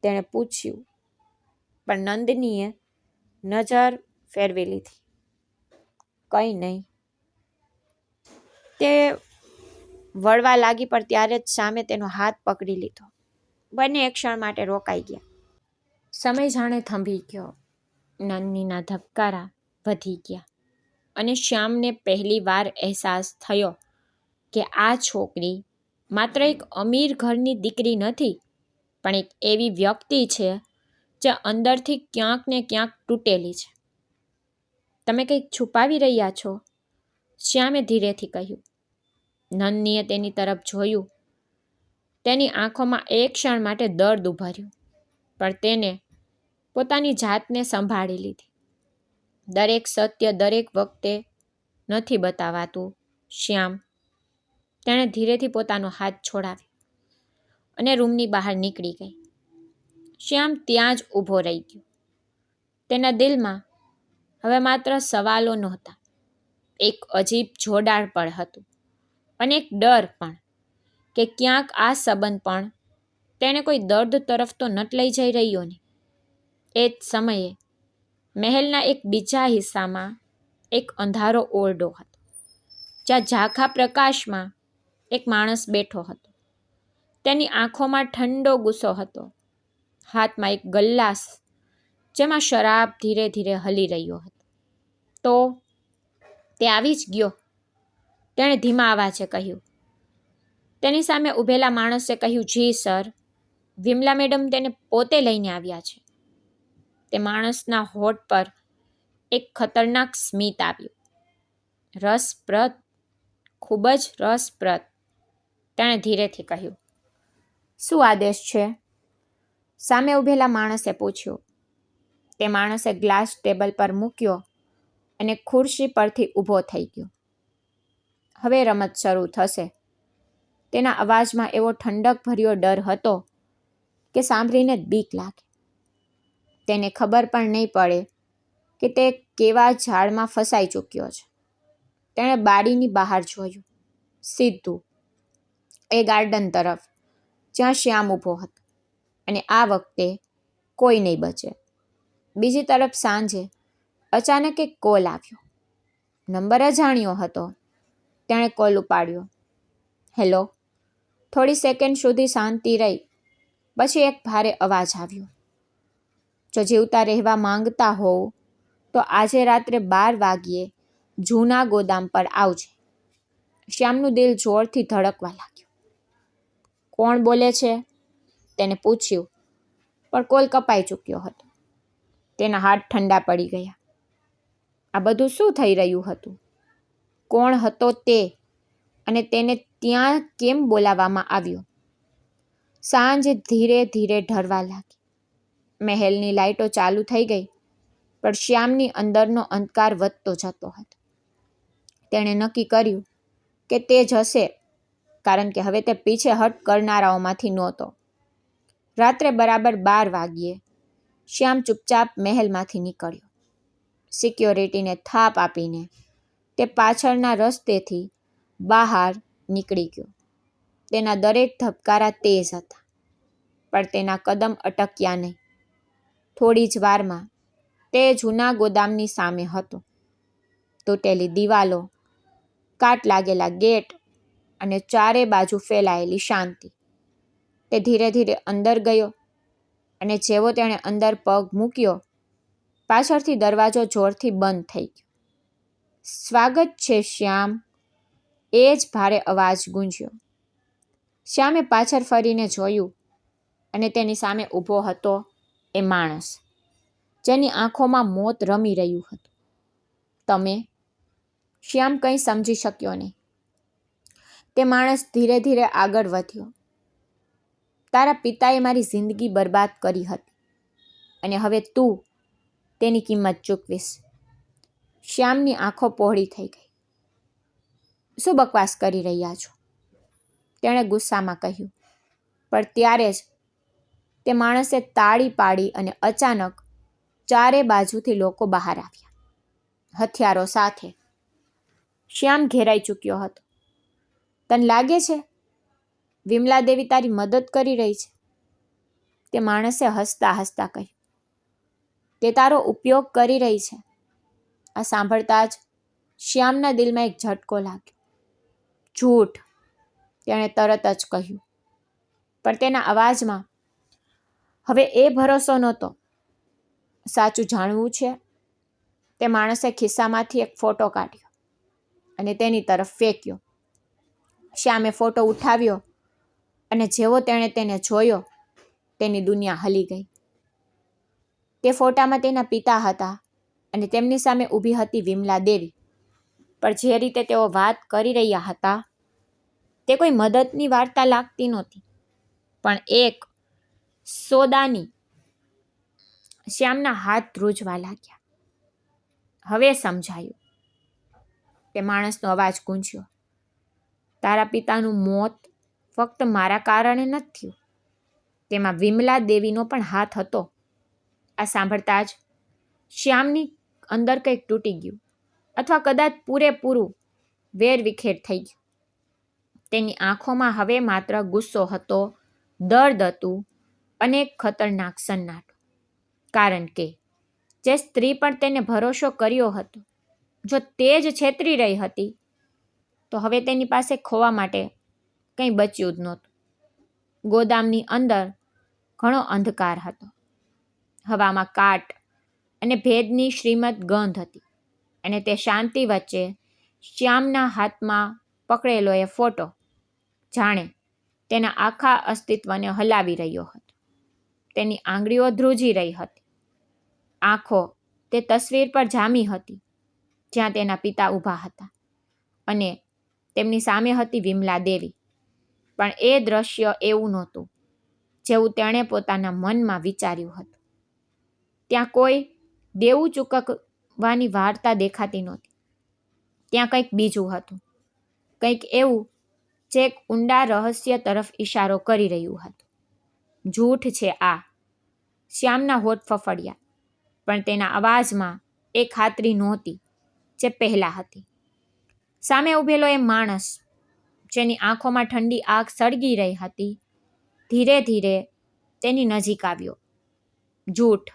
તેણે પૂછ્યું, પણ નંદનીએ નજર ફેરવી લીધી. કંઈ નહીં. તે વળવા લાગી પણ ત્યારે જ સામે તેનો હાથ પકડી લીધો. બંને એક ક્ષણ માટે રોકાઈ ગયા. સમય જાણે થંભી ગયો. નંદનીના ધબકારા વધી ગયા અને શ્યામને પહેલી વાર અહેસાસ થયો કે આ છોકરી માત્ર એક અમીર ઘરની દીકરી નથી, પણ એક એવી વ્યક્તિ છે જે અંદરથી ક્યાંક ને ક્યાંક તૂટેલી છે. તમે કંઈક છુપાવી રહ્યા છો? શ્યામે ધીરેથી કહ્યું. નંદનીએ તેની તરફ જોયું. તેની આંખોમાં એક ક્ષણ માટે દર્દ ઉભર્યું, પણ તેને પોતાની જાતને સંભાળી લીધી. દરેક સત્ય દરેક વખતે નથી બતાવાતું, શ્યામ. તેણે ધીરેથી પોતાનો હાથ છોડાવ્યો અને રૂમની બહાર નીકળી ગઈ. શ્યામ ત્યાં જ ઊભો રહી ગયો. તેના દિલમાં હવે માત્ર સવાલો નહોતા, એક અજીબ જોડાણ પણ હતું અને એક ડર પણ કે ક્યાંક આ સંબંધ પણ તેણે કોઈ દર્દ તરફ તો નટ લઈ જઈ રહ્યો ને. એ જ સમયે મહેલના એક બીજા હિસ્સામાં એક અંધારો ઓરડો હતો, જ્યાં ઝાંખા પ્રકાશમાં એક માણસ બેઠો હતો. તેની આંખોમાં ઠંડો ગુસ્સો હતો. હાથમાં એક ગ્લાસ જેમાં શરાબ ધીરે ધીરે હલી રહ્યો હતો. તો તે આવી જ ગયો, તેણે ધીમા અવાજે કહ્યું. તેની સામે ઊભેલા માણસે કહ્યું, જી સર, વિમલા મેડમ તેને પોતે લઈને આવ્યા છે. તે માણસના હોઠ પર એક ખતરનાક સ્મિત આવ્યું. રસપ્રદ, ખૂબ જ રસપ્રદ, તેણે ધીરેથી કહ્યું. શું આદેશ છે? સામે ઊભેલા માણસે પૂછ્યું. તે માણસે ગ્લાસ ટેબલ પર મૂક્યો અને ખુરશી પરથી ઊભો થઈ ગયો. હવે રમત શરૂ થશે. તેના અવાજમાં એવો ઠંડક ભર્યો ડર હતો કે સાંભળીને જ બીક લાગે. તેને ખબર પણ નહીં પડે કે તે કેવા ઝાડમાં ફસાઈ ચૂક્યો છે. તેણે બારીની બહાર જોયું, સીધું એ ગાર્ડન તરફ જ્યાં શ્યામ ઊભો હતો. અને આ વખતે કોઈ નહીં બચે. બીજી તરફ સાંજે અચાનક એક કોલ આવ્યો. નંબર અજાણ્યો હતો. તેણે કોલ ઉપાડ્યો. હેલો. થોડી સેકન્ડ સુધી શાંતિ રહી. પછી એક ભારે અવાજ આવ્યો. જો જીવતા રહેવા માંગતા હોવ તો આજે રાત્રે 12 વાગ્યે જૂના ગોદામ પર આવજે. શ્યામનું દિલ જોરથી ધડકવા લાગ્યું. કોણ બોલે છે? તેને પૂછ્યું, પણ કોલ કપાઈ ચૂક્યો હતો. તેના હાથ ઠંડા પડી ગયા. આ બધું શું થઈ રહ્યું હતું? કોણ હતો તે? અને તેને ત્યાં કેમ બોલાવવામાં આવ્યો? સાંજ ધીરે ધીરે ઢળવા લાગી. મહેલની લાઈટો ચાલુ થઈ ગઈ, પણ શ્યામની અંદરનો અંધકાર વધતો જતો હતો. તેણે નક્કી કર્યું કે તે જશે, કારણ કે હવે તે પીછેહટ કરનારાઓમાંથી નહોતો. રાત્રે બરાબર 12 વાગ્યે શ્યામ ચૂપચાપ મહેલમાંથી નીકળ્યો. સિક્યોરિટીને થાપ આપીને તે પાછળના રસ્તેથી બહાર નીકળી ગયો. તેના દરેક ધબકારા તેજ હતા, પણ તેના કદમ અટક્યા નહીં. થોડી જ વારમાં તે જૂના ગોદામની સામે હતો. તૂટેલી દિવાલો, કાટ લાગેલા ગેટ અને ચારે બાજુ ફેલાયેલી શાંતિ. તે ધીરે ધીરે અંદર ગયો અને જેવો તેણે અંદર પગ મૂક્યો, પાછળથી દરવાજો જોરથી બંધ થઈ ગયો. સ્વાગત છે શ્યામ, એ જ ભારે અવાજ ગૂંજ્યો. શ્યામે પાછળ ફરીને જોયું અને તેની સામે ઊભો હતો એ માણસ, જેની આંખોમાં મોત રમી રહ્યું હતું. તમે? શ્યામ કંઈ સમજી શક્યો નહીં. તે માણસ ધીરે ધીરે આગળ વધ્યો. તારા પિતાએ મારી જિંદગી બરબાદ કરી હતી અને હવે તું તેની કિંમત ચૂકવીશ. શ્યામની આંખો પહોળી થઈ ગઈ. શું બકવાસ કરી રહ્યા છો? તેણે ગુસ્સામાં કહ્યું. પણ ત્યારે જ તે માણસે તાળી પાડી અને અચાનક ચારે બાજુથી લોકો બહાર આવ્યા, હથિયારો સાથે. શ્યામ ઘેરાઈ ચૂક્યો હતો. તને લાગે છે વિમલા દેવી તારી મદદ કરી રહી છે? તે માણસે હસતા હસતા કહ્યું. તે તારો ઉપયોગ કરી રહી છે. આ સાંભળતા જ શ્યામના દિલમાં એક ઝટકો લાગ્યો. જૂઠ, તેણે તરત જ કહ્યું. પણ તેના અવાજમાં હવે એ ભરોસો નહોતો. સાચું જાણવું છે? તે માણસે ખિસ્સામાંથી એક ફોટો કાઢ્યો અને તેની તરફ ફેંક્યો. શ્યામે ફોટો ઉઠાવ્યો અને જેવો તેણે તેને જોયો, તેની દુનિયા હલી ગઈ. તે ફોટામાં તેના પિતા હતા અને તેમની સામે ઊભી હતી વિમલા દેવી. પણ જે રીતે તેઓ વાત કરી રહ્યા હતા, તે કોઈ મદદની વાર્તા લાગતી નહોતી, પણ એક સોદાની. શ્યામના હાથ ધ્રુજવા લાગ્યા. હવે સમજાયું. તે માણસનો અવાજ ગૂંજ્યો. તારા પિતાનું મોત ફક્ત મારા કારણે નથી થયું. તેમાં વિમલા દેવીનો પણ હાથ હતો. આ સાંભળતા જ શ્યામની અંદર કંઈક તૂટી ગયું, અથવા કદાચ પૂરેપૂરું વેરવિખેર થઈ ગયું. તેની આંખોમાં હવે માત્ર ગુસ્સો હતો, દર્દ હતું અને એક ખતરનાક સન્નાટો. કારણ કે જે સ્ત્રી પણ તેને ભરોસો કર્યો હતો, જો તે જ છેતરી રહી હતી, તો હવે તેની પાસે ખોવા માટે કંઈ બચ્યું જ નહોતું. ગોદામની અંદર ઘણો અંધકાર હતો. હવામાં કાટ અને ભેદની શ્રીમદ ગંધ હતી, અને તે શાંતિ વચ્ચે શ્યામના હાથમાં પકડેલો એ ફોટો જાણે તેના આખા અસ્તિત્વને હલાવી રહ્યો હતો. તેની આંગળીઓ ધ્રુજી રહી હતી. આંખો તે તસવીર પર જામી હતી જ્યાં તેના પિતા ઊભા હતા અને તેમની સામે હતી વિમલા દેવી. પણ એ દ્રશ્ય એવું નહોતું જેવું તેણે પોતાના મનમાં વિચાર્યું હતું. ત્યાં કોઈ દેવું ચૂકવવાની વાર્તા દેખાતી નહોતી. ત્યાં કંઈક બીજું હતું, કંઈક એવું જે એક ઊંડા રહસ્ય તરફ ઈશારો કરી રહ્યું હતું. જૂઠ છે આ. શ્યામના હોઠ ફફડ્યા, પણ તેના અવાજમાં એ ખાતરી નહોતી જે પહેલા હતી. સામે ઊભેલો એ માણસ, જેની આંખોમાં ઠંડી આગ સળગી રહી હતી, ધીરે ધીરે તેની નજીક આવ્યો. જૂઠ.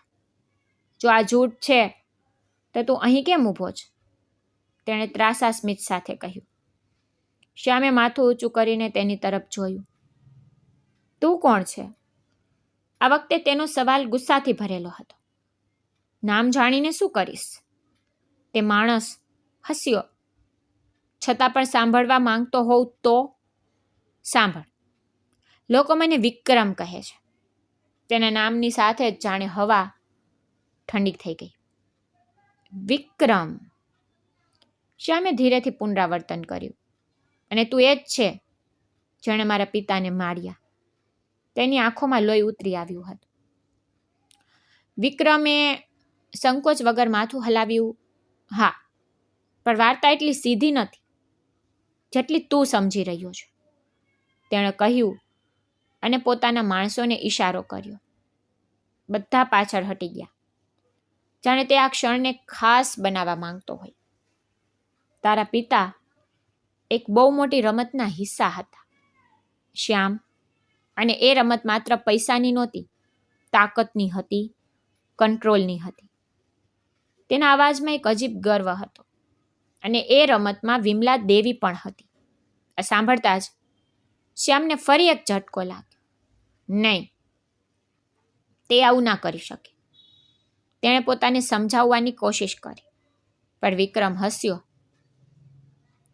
જો આ જૂઠ છે તો તું અહીં કેમ ઊભો છે? તેણે ત્રાસા સ્મિત સાથે કહ્યું. શ્યામે માથું ઊંચું કરીને તેની તરફ જોયું. તું કોણ છે? આ વખતે તેનો સવાલ ગુસ્સાથી ભરેલો હતો. નામ જાણીને શું કરીશ? તે માણસ હસ્યો. છતાં પણ સાંભળવા માંગતો હોવ તો સાંભળ. લોકો મને વિક્રમ કહે છે. તેના નામની સાથે જ જાણે હવા ઠંડી થઈ ગઈ. વિક્રમ. શ્યામે ધીરેથી પુનરાવર્તન કર્યું. અને તું એ જ છે જેણે મારા પિતાને માર્યા. તેની આંખોમાં લોહી ઉતરી આવ્યું હતું. વિક્રમે સંકોચ વગર માથું હલાવ્યું. હા, પણ વાર્તા એટલી સીધી નથી જેટલી તું સમજી રહ્યો છે, તેણે કહ્યું અને પોતાના માણસોને ઈશારો કર્યો. બધા પાછળ હટી ગયા, જાણે તે આ ક્ષણને ખાસ બનાવવા માંગતો હોય. તારા પિતા એક બહુ મોટી રમતના હિસ્સા હતા, શ્યામ. અને એ રમત માત્ર પૈસાની નહોતી, તાકાતની હતી, કંટ્રોલની હતી. તેના અવાજમાં એક અજીબ ગર્વ હતો. અને એ રમતમાં વિમલા દેવી પણ હતી. આ સાંભળતા જ શ્યામને ફરી એક ઝટકો લાગ્યો. નહીં, તે આવું ના કરી શકે. તેણે પોતાને સમજાવવાની કોશિશ કરી, પણ વિક્રમ હસ્યો.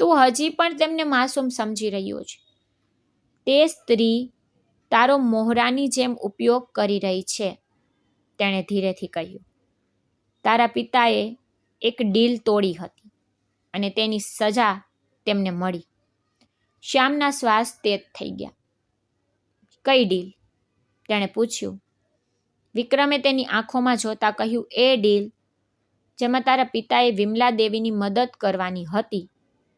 તું હજી પણ તેમને માસૂમ સમજી રહ્યો છે. તે સ્ત્રી તારો મોહરાની જેમ ઉપયોગ કરી રહી છે, તેણે ધીરેથી કહ્યું. તારા પિતાએ એક ડીલ તોડી હતી અને તેની સજા તેમને મળી. શ્યામના શ્વાસ તેજ થઈ ગયા. કઈ ડીલ? તેણે પૂછ્યું. વિક્રમે તેની આંખોમાં જોતા કહ્યું, એ ડીલ જેમાં તારા પિતાએ વિમલા દેવીની મદદ કરવાની હતી,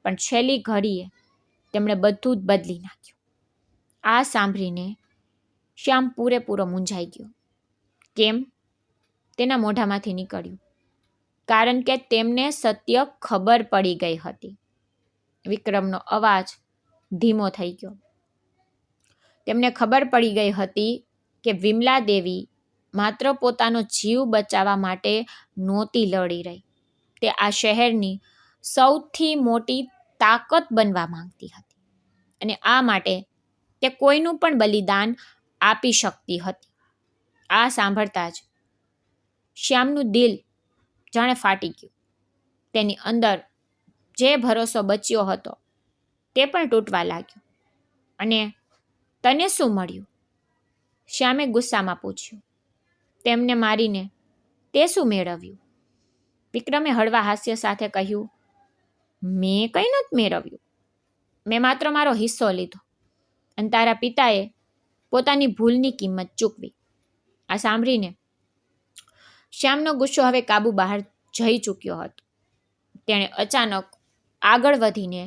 પણ છેલ્લી ઘડીએ તેમણે બધું જ બદલી નાખ્યું. આ સાંભળીને શ્યામ પૂરેપૂરો મૂંઝાઈ ગયો. કેમ? તેના મોઢામાંથી નીકળ્યું. કારણ કે તેમને સત્ય ખબર પડી ગઈ હતી. વિક્રમનો અવાજ ધીમો થઈ ગયો. તેમને ખબર પડી ગઈ હતી કે વિમલા દેવી માત્ર પોતાનો જીવ બચાવવા માટે નહોતી લડી રહી. તે આ શહેરની સૌથી મોટી તાકાત બનવા માંગતી હતી. અને આ માટે તે કોઈનું પણ બલિદાન આપી શકતી હતી. આ સાંભળતા જ શ્યામનું દિલ જાણે ફાટી ગયું. તેની અંદર જે ભરોસો બચ્યો હતો તે પણ તૂટવા લાગ્યો. અને તને શું મળ્યું? શ્યામે ગુસ્સામાં પૂછ્યું. તેમને મારીને તે શું મેળવ્યું? વિક્રમે હળવા હાસ્ય સાથે કહ્યું. મેં કંઈ નથી મેળવ્યું. મેં માત્ર મારો હિસ્સો લીધો અને તારા પિતાએ પોતાની ભૂલની કિંમત ચૂકવી. આ સાંભળીને શ્યામનો ગુસ્સો હવે કાબુ બહાર જઈ ચૂક્યો હતો. તેણે અચાનક આગળ વધીને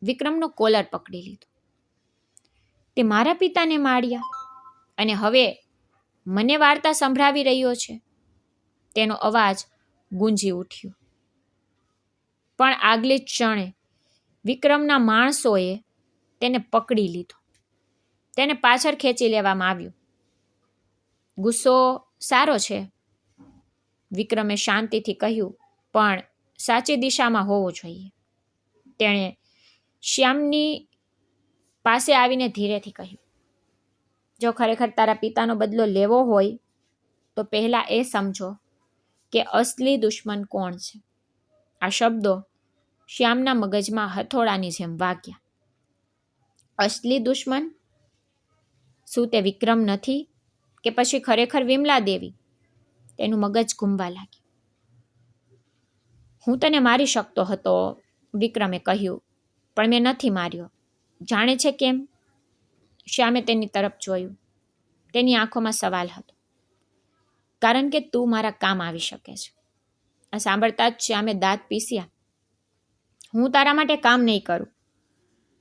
વિક્રમનો કોલર પકડી લીધો. તે મારા પિતાને માર્યા અને હવે મને વાર્તા સંભળાવી રહ્યો છે. તેનો અવાજ ગુંજી ઉઠ્યો. પણ આગલી જ ક્ષણે વિક્રમના માણસોએ તેને પકડી લીધો. તેને પાછળ ખેંચી લેવામાં આવ્યો. ગુસ્સો સારો છે, વિક્રમે શાંતિથી કહ્યું, પણ સાચી દિશામાં હોવો જોઈએ. તેણે શ્યામની પાસે આવીને ધીરેથી કહ્યું. જો ખરેખર તારા પિતાનો બદલો લેવો હોય તો પહેલાં એ સમજો કે અસલી દુશ્મન કોણ છે. આ શબ્દો શ્યામના મગજમાં હથોડાની જેમ વાગ્યા. અસલી દુશ્મન? શું તે વિક્રમ નથી કે પછી ખરેખર વિમલા દેવી? તેનું મગજ ઘૂમવા લાગ્યું. હું તને મારી શકતો હતો, વિક્રમે કહ્યું, પણ મેં નથી માર્યો. જાણે છે કેમ? શ્યામે તેની તરફ જોયું. તેની આંખોમાં સવાલ હતો. કારણ કે તું મારા કામ આવી શકે છે. આ સાંભળતા જ શ્યામે દાંત પીસ્યા. હું તારા માટે કામ નહીં કરું.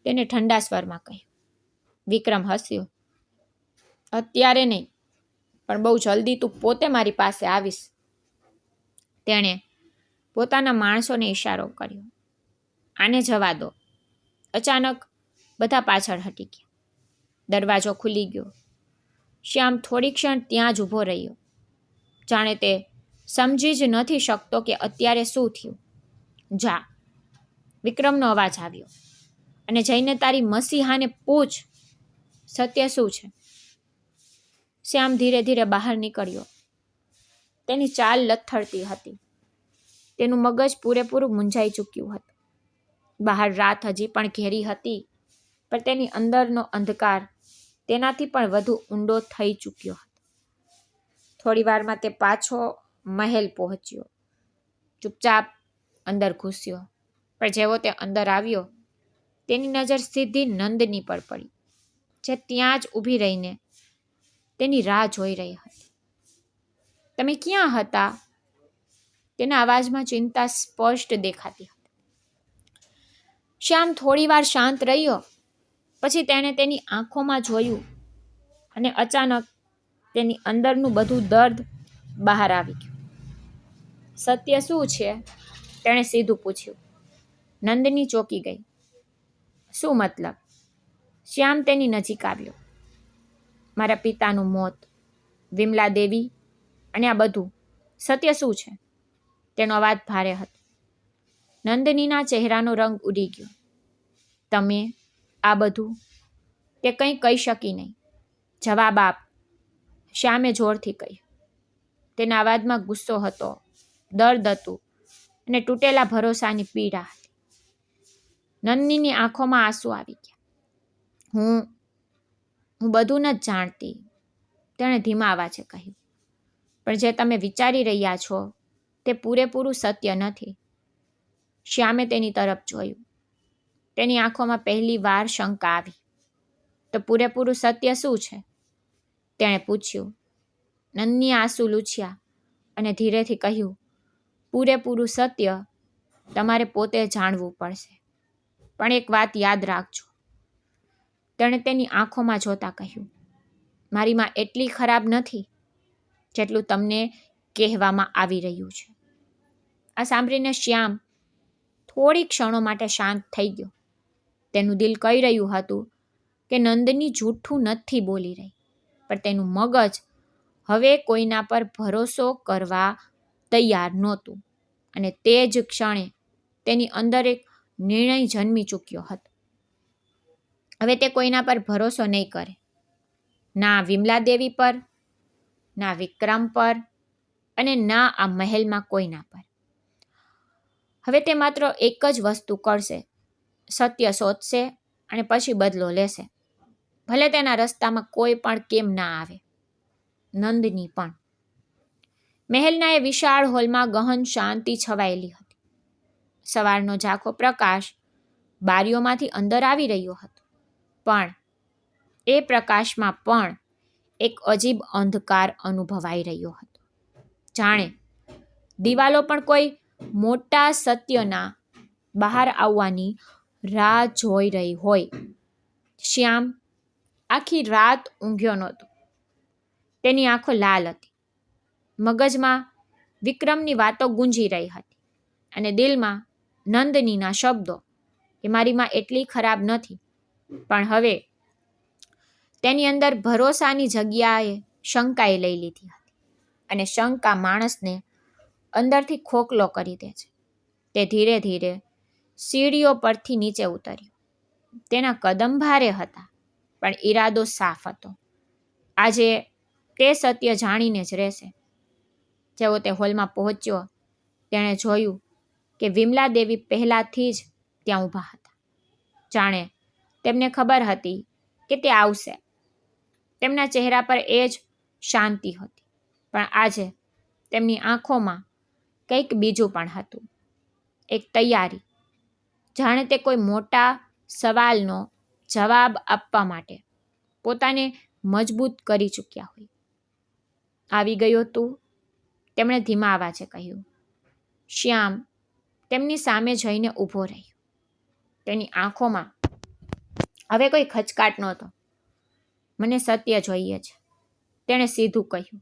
તેને ઠંડા સ્વરમાં કહ્યું. વિક્રમ હસ્યો. અત્યારે નહીં, પણ બહુ જલ્દી તું પોતે મારી પાસે આવીશ. તેણે પોતાના માણસોને ઈશારો કર્યો. આને જવા દો. અચાનક બધા પાછળ હટી ગયા. દરવાજો ખુલી ગયો. શ્યામ થોડી ક્ષણ ત્યાં જ ઊભો રહ્યો, જાણે તે સમજી જ નથી શકતો કે અત્યારે શું થયું. જા, વિક્રમનો અવાજ આવ્યો. અને જઈને તારી મસીહાને પૂછ, સત્ય શું છે? શ્યામ ધીરે ધીરે બહાર નીકળ્યો. તેની ચાલ લથડતી હતી. તેનું મગજ પૂરેપૂરું મૂંઝાઈ ચૂક્યું હતું. બહાર રાત હજી પણ ઘેરી હતી, પણ તેની અંદરનો અંધકાર તેનાથી પણ વધુ ઊંડો થઈ ચૂક્યો હતો. થોડી વારમાં તે પાછો મહેલ પહોંચ્યો. ચૂપચાપ અંદર ઘૂસ્યો. પણ જેવો તે અંદર આવ્યો, તેની નજર સીધી નંદની પર પડી, જે ત્યાં જ ઊભી રહીને તેની રાહ જોઈ રહી હતી. તમે ક્યાં હતા? તેના અવાજમાં ચિંતા સ્પષ્ટ દેખાતી હતી. શ્યામ થોડી વાર શાંત રહ્યો. પછી તેણે તેની આંખોમાં જોયું અને અચાનક તેની અંદરનું બધું દર્દ બહાર આવી ગયું. સત્ય શું છે? તેણે સીધું પૂછ્યું. નંદની ચોંકી ગઈ. શું મતલબ? શ્યામ તેની નજીક આવ્યો. મારા પિતાનું મોત, વિમલા દેવી અને આ બધું સત્ય શું છે? તેનો અવાજ ભારે હતો. નંદનીના ચહેરાનો રંગ ઉડી ગયો. તમે આ બધું? તે કંઈ કહી શકી નહીં. જવાબ આપ, શ્યામે જોરથી કહ્યું. તેના અવાજમાં ગુસ્સો હતો, દર્દ હતું અને તૂટેલા ભરોસાની પીડા હતી. નંદનીની આંખોમાં આંસુ આવી ગયા. હું બધું ન જાણતી, તેણે ધીમા અવાજે કહ્યું. પણ જે તમે વિચારી રહ્યા છો તે પૂરેપૂરું સત્ય નથી. શ્યામે તેની તરફ જોયું. તેની આંખોમાં પહેલી વાર શંકા આવી. તો પૂરેપૂરું સત્ય શું છે? તેણે પૂછ્યું. નંદનીએ આંસુ લૂછ્યા અને ધીરેથી કહ્યું, પૂરેપૂરું સત્ય તમારે પોતે જાણવું પડશે. પણ એક વાત યાદ રાખજો. તેણે તેની આંખોમાં જોતા કહ્યું, મારી માં એટલી ખરાબ નથી જેટલું તમને કહેવામાં આવી રહ્યું છે. આ સાંભળીને શ્યામ થોડી ક્ષણો માટે શાંત થઈ ગયો. તેનું દિલ કહી રહ્યું હતું કે નંદની જૂઠું નથી બોલી રહી, પણ તેનું મગજ હવે કોઈના પર ભરોસો કરવા તૈયાર નહોતું. અને તે જ ક્ષણે તેની અંદર એક નિર્ણય જન્મી ચૂક્યો હતો. હવે તે કોઈના પર ભરોસો નહીં કરે. ના વિમલા દેવી પર, ના વિક્રમ પર અને ના આ મહેલમાં કોઈના પર. હવે તે માત્ર એક જ વસ્તુ કરશે, સત્ય શોધશે અને પછી બદલો લેશે. ભલે તેના રસ્તામાં કોઈ પણ કેમ ના આવે. નંદની પણ. મહેલના એ વિશાળ હોલમાં ગહન શાંતિ છવાયેલી હતી. સવારનો ઝાંખો પ્રકાશ બારીઓમાંથી અંદર આવી રહ્યો હતો, પણ એ પ્રકાશમાં પણ એક અજીબ અંધકાર અનુભવાઈ રહ્યો હતો. જાણે દિવાલો પણ કોઈ મોટા સત્યના બહાર આવવાની રાહ જોઈ રહી હોય. શ્યામ આખી રાત ઊંઘ્યો નહોતો. તેની આંખો લાલ હતી. મગજમાં વિક્રમની વાતો ગુંજી રહી હતી અને દિલમાં નંદનીના શબ્દો કે મારી માં એટલી ખરાબ નથી. પણ હવે તેની અંદર ભરોસાની જગ્યાએ શંકાએ લઈ લીધી હતી. અને શંકા માણસને અંદરથી ખોખલો કરી દે છે. તે ધીરે ધીરે સીડીઓ પરથી નીચે ઉતર્યો. તેના કદમ ભારે હતા, પણ ઈરાદો સાફ હતો. આજે તે સત્ય જાણીને જ રહેશે. જેવો તે હોલમાં પહોંચ્યો, તેણે જોયું કે વિમલા દેવી પહેલાથી જ ત્યાં ઊભા હતા. જાણે તેમને ખબર હતી કે તે આવશે. તેમના ચહેરા પર એ જ શાંતિ હતી, પણ આજે તેમની આંખોમાં કંઈક બીજું પણ હતું. એક તૈયારી, જાણે તે કોઈ મોટા સવાલનો જવાબ આપવા માટે પોતાને મજબૂત કરી ચૂક્યા હોય. આવી ગયો તું? તેમણે ધીમા અવાજે કહ્યું. શ્યામ તેમની સામે જઈને ઊભો રહ્યો. તેની આંખોમાં હવે કોઈ ખચકાટ નહોતો. મને સત્ય જોઈએ છે, તેણે સીધું કહ્યું.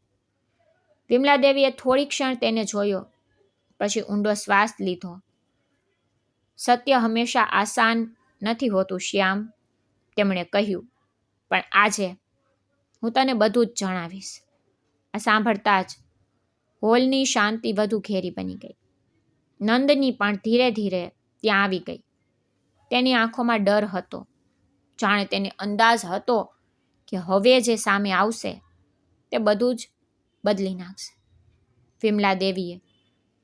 વિમલાદેવીએ થોડી ક્ષણ તેને જોયો, પછી ઊંડો શ્વાસ લીધો. સત્ય હંમેશા આસાન નથી હોતું શ્યામ, તેમણે કહ્યું, પણ આજે હું તને બધું જ જણાવીશ. આ સાંભળતા જ હોલની શાંતિ વધુ ઘેરી બની ગઈ. નંદની પણ ધીરે ધીરે ત્યાં આવી ગઈ. તેની આંખોમાં ડર હતો, જાણે તેને અંદાજ હતો કે હવે જે સામે આવશે તે બધું જ બદલી નાખશે. વિમલા દેવીએ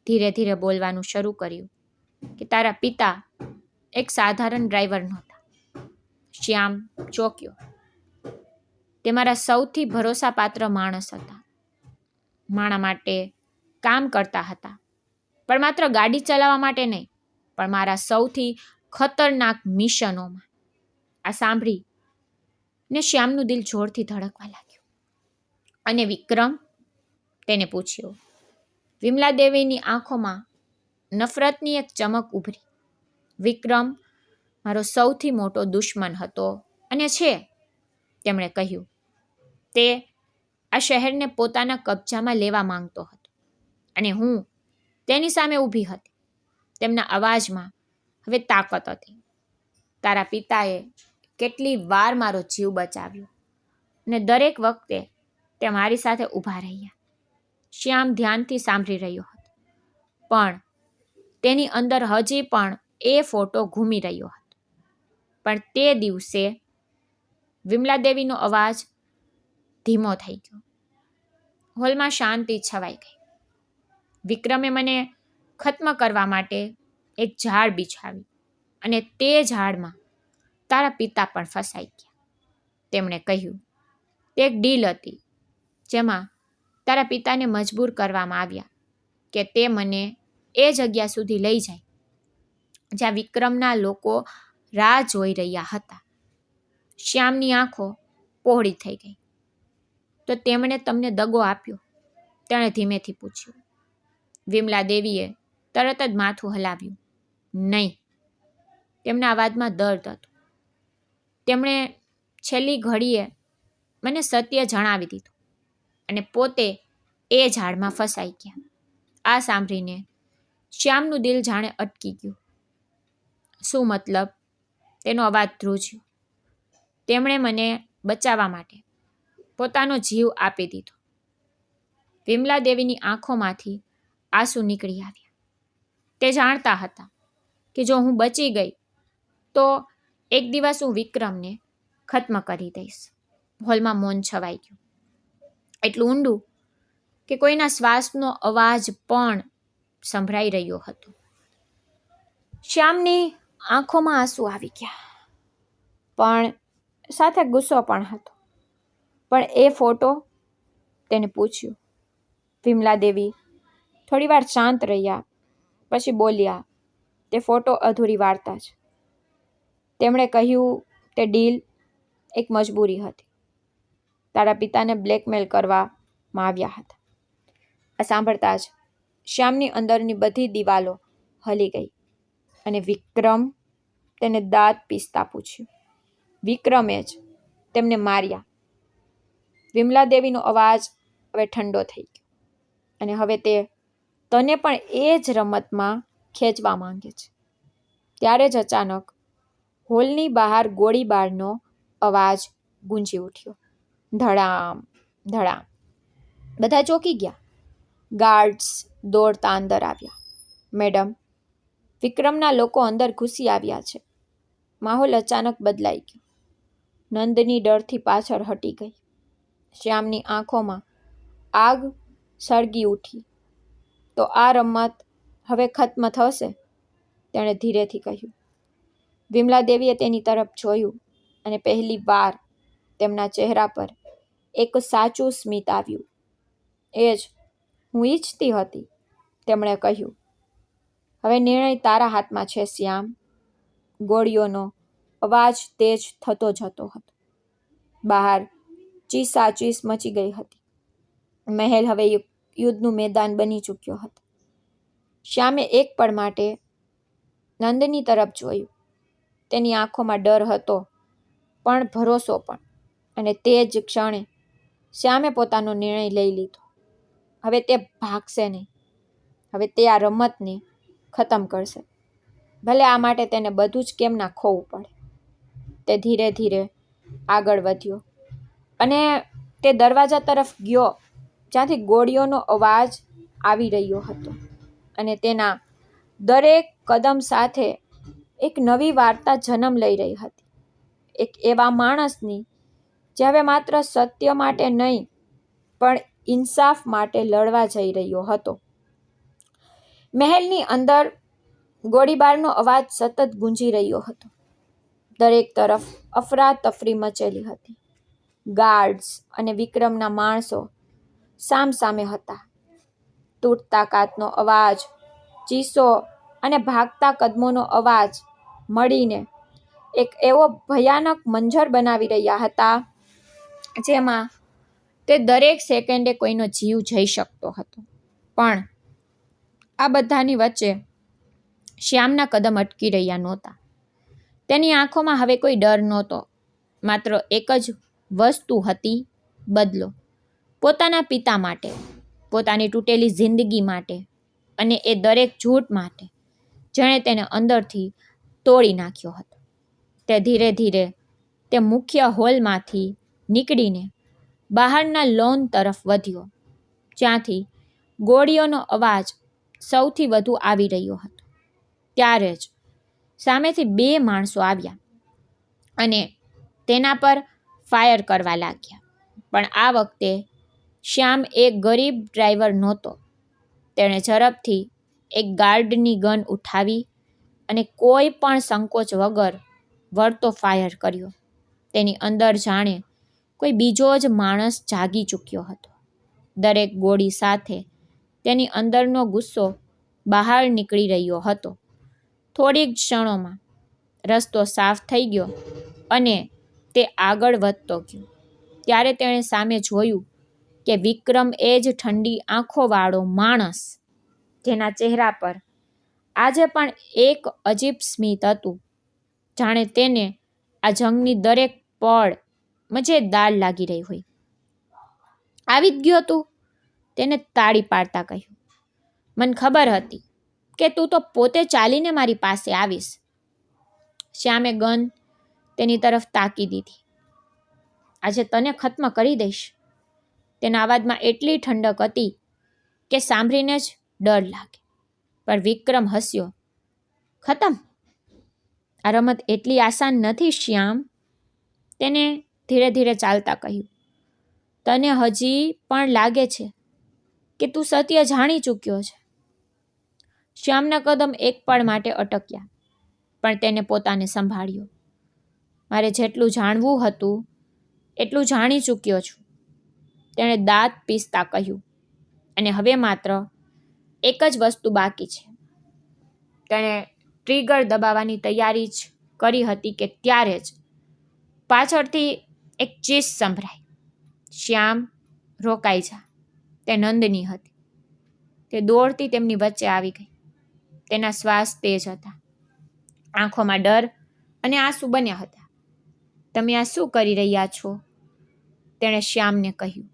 ધીરે ધીરે બોલવાનું શરૂ કર્યું કે તારા પિતા એક સાધારણ ડ્રાઈવર નહોતા. શ્યામ ચોંક્યો. તે મારા સૌથી ભરોસાપાત્ર માણસ હતા. મારા માટે કામ કરતા હતા, પણ માત્ર ગાડી ચલાવવા માટે નહીં, પણ મારા સૌથી ખતરનાક મિશનોમાં. આ સાંભળી ને શ્યામનું દિલ જોરથી ધડકવા લાગ્યું. અને વિક્રમ? તેને પૂછ્યું. વિમલા દેવીની આંખોમાં નફરતની એક ચમક ઉભરી. વિક્રમ મારો સૌથી મોટો દુશ્મન હતો અને છે, તેમણે કહ્યું. તે આ શહેરને પોતાના કબજામાં લેવા માંગતો હતો અને હું તેની સામે ઊભી હતી. તેમના અવાજમાં હવે તાકાત હતી. તારા પિતાએ કેટલી વાર મારો જીવ બચાવ્યો અને દરેક વખતે તે મારી સાથે ઊભા રહ્યા. શ્યામ ધ્યાનથી સાંભળી રહ્યો હતો, પણ તેની અંદર હજી પણ એ ફોટો ઘૂમી રહ્યો હતો. પણ તે દિવસે વિમલા દેવીનો અવાજ ધીમો થઈ ગયો. હોલમાં શાંતિ છવાઈ ગઈ. વિક્રમે મને ખત્મ કરવા માટે એક ઝાડ બિછાવી અને તે ઝાડમાં તારા પિતા પણ ફસાઈ ગયા. તેમણે કહ્યું, તે એક ડીલ હતી જેમાં તારા પિતાને મજબૂર કરવામાં આવ્યા કે તે મને એ જગ્યા સુધી લઈ જાય જ્યાં વિક્રમના લોકો રાહ જોઈ રહ્યા હતા. શ્યામની આંખો પહોળી થઈ ગઈ. તો તેમણે તમને દગો આપ્યો? તેણે ધીમેથી પૂછ્યું. વિમલા દેવીએ તરત જ માથું હલાવ્યું. નહીં. તેમના અવાજમાં દર્દ હતું. તેમણે છેલ્લી ઘડીએ મને સત્ય જણાવી દીધું અને પોતે એ ઝાડમાં ફસાઈ ગયા. આ સાંભળીને શ્યામનું દિલ જાણે અટકી ગયું. શું મતલબ? તેનો અવાજ ધ્રુજ્યો. તેમણે મને બચાવવા માટે પોતાનો જીવ આપી દીધો. વિમલા દેવીની આંખોમાંથી આંસુ નીકળી આવ્યા. તે જાણતા હતા કે જો હું બચી ગઈ તો એક દિવસ હું વિક્રમને ખત્મ કરી દઈશ. હોલમાં મૌન છવાઈ ગયું. એટલું ઊંડું કે કોઈના શ્વાસનો અવાજ પણ સંભળાઈ રહ્યો હતો. શ્યામની આંખોમાં આંસુ આવી ગયા, પણ સાથે ગુસ્સો પણ હતો. પણ એ ફોટો? તેને પૂછ્યું. વિમલા દેવી થોડીવાર શાંત રહ્યા, પછી બોલ્યા, તે ફોટો અધૂરી વાર્તા છે. તેમણે કહ્યું, તે ડીલ એક મજબૂરી હતી. તારા પિતાને બ્લેકમેલ કરવામાં આવ્યા હતા. આ સાંભળતા જ શ્યામની અંદરની બધી દિવાલો હલી ગઈ. અને વિક્રમ? તેને દાંત પીસતા પૂછ્યું. વિક્રમે જ તેમને માર્યા. વિમલા દેવીનો અવાજ હવે ઠંડો થઈ ગયો. અને હવે તે તને પણ એ જ રમતમાં ખેંચવા માંગે છે. ત્યારે જ અચાનક હોલની બહાર ગોળીબારનો અવાજ ગુંજી ઉઠ્યો. ધડામ ધડામ. બધા ચોંકી ગયા. ગાર્ડ્સ દોડતા અંદર આવ્યા. મેડમ, વિક્રમના લોકો અંદર ઘૂસી આવ્યા છે. માહોલ અચાનક બદલાઈ ગયો. નંદની ડરથી પાછળ હટી ગઈ. શ્યામની આંખોમાં આગ સળગી ઉઠી. તો આ રમત હવે ખત્મ થશે, તેણે ધીરેથી કહ્યું. વિમલા દેવીએ તેની તરફ જોયું અને પહેલી વાર તેમના ચહેરા પર એક સાચું સ્મિત આવ્યું. એ જ હું ઈચ્છતી હતી, તેમણે કહ્યું. હવે નિર્ણય તારા હાથમાં છે શ્યામ. ગોળીઓનો અવાજ તેજ થતો જતો હતો. બહાર ચીસાચીસ મચી ગઈ હતી. મહેલ હવે યુદ્ધનું મેદાન બની ચૂક્યો હતો. શ્યામે એક પળ માટે નંદની તરફ જોયું. તેની આંખોમાં ડર હતો, પણ ભરોસો પણ. અને તે જ ક્ષણે શ્યામે પોતાનો નિર્ણય લઈ લીધો. હવે તે ભાગશે નહીં. હવે તે આ રમતને ખતમ કરશે. ભલે આ માટે તેને બધું જ કેમ ના ખોવું પડે. તે ધીરે ધીરે આગળ વધ્યો અને તે દરવાજા તરફ ગયો જ્યાંથી ગોળીઓનો અવાજ આવી રહ્યો હતો. અને તેના દરેક કદમ સાથે એક નવી વાર્તા જન્મ લઈ રહી હતી. એક એવા માણસની જે હવે માત્ર સત્ય માટે નહીં પણ ઇન્સાફ માટે લડવા જઈ રહ્યો હતો. મહેલની અંદર ગોળીબારનો અવાજ સતત ગુંજી રહ્યો હતો. દરેક તરફ અફરાતફરી મચેલી હતી. ગાર્ડ્સ અને વિક્રમના માણસો સામસામે હતા. તૂટતા કાચનો અવાજ, ચીસો અને ભાગતા કદમોનો અવાજ મળીને એક એવો ભયાનક મંજર બનાવી રહ્યા હતા જેમાં તે દરેક સેકન્ડે કોઈનો જીવ જઈ શકતો હતો. પણ આ બધાની વચ્ચે શ્યામના કદમ અટકી રહ્યા નહોતા. તેની આંખોમાં હવે કોઈ ડર નહોતો. માત્ર એક જ વસ્તુ હતી, બદલો. પોતાના પિતા માટે, પોતાની તૂટેલી જિંદગી માટે અને એ દરેક જૂઠ માટે જેણે તેને અંદરથી તોડી નાખ્યો હતો. તે ધીરે ધીરે તે મુખ્ય હોલમાંથી નીકળીને બહારના લોન તરફ વધ્યો જ્યાંથી ગોળીઓનો અવાજ સૌથી વધુ આવી રહ્યો હતો. ત્યારે જ સામેથી 2 માણસો આવ્યા અને તેના પર ફાયર કરવા લાગ્યા. પણ આ વખતે શ્યામ એક ગરીબ ડ્રાઈવર નહોતો. તેણે ઝડપથી એક ગાર્ડની ગન ઉઠાવી અને કોઈ પણ સંકોચ વગર વળતો ફાયર કર્યો. તેની અંદર જાણે કોઈ બીજો જ માણસ જાગી ચૂક્યો હતો. દરેક ગોળી સાથે તેની અંદરનો ગુસ્સો બહાર નીકળી રહ્યો હતો. થોડીક ક્ષણોમાં રસ્તો સાફ થઈ ગયો અને તે આગળ વધતો ગયો. ત્યારે તેણે સામે જોયું કે વિક્રમ એ જ ઠંડી આંખોવાળો માણસ જેના ચહેરા પર આજે પણ એક અજીબ સ્મિત હતું. જાણે તેને આ જંગની દરેક પળ મજેદાર લાગી રહી હોય. આવી જ ગયો તું? તેને તાળી પાડતા કહ્યું. મને ખબર હતી કે તું તો પોતે ચાલીને મારી પાસે આવીશ. શ્યામે ગન તેની તરફ તાકી દીધી. આજે તને ખત્મ કરી દઈશ. તેના અવાજમાં એટલી ઠંડક હતી કે સાંભળીને જ ડર લાગે. પણ વિક્રમ હસ્યો. ખતમ? આ રમત એટલી આસાન નથી શ્યામ. તેને ધીરે ધીરે ચાલતા કહ્યું. તને હજી પણ લાગે છે કે તું સત્ય જાણી ચૂક્યો છે. શ્યામના કદમ એક પળ માટે અટક્યા પણ તેને પોતાને સંભાળ્યો. મારે જેટલું જાણવું હતું એટલું જાણી ચૂક્યો છું, તેણે દાંત પીસતા કહ્યું. અને હવે માત્ર એક જ વસ્તુ બાકી છે. તેણે ટ્રિગર દબાવવાની તૈયારી જ કરી હતી કે ત્યારે જ પાછળથી એક ચીસ સંભળાઈ. શ્યામ, રોકાઈ જા. તે નંદની હતી. તે દોડતી તેમની વચ્ચે આવી ગઈ. તેના શ્વાસ તેજ હતા, આંખોમાં ડર અને આંસુ બન્યા હતા. તમે આ શું કરી રહ્યા છો? તેણે શ્યામને કહ્યું.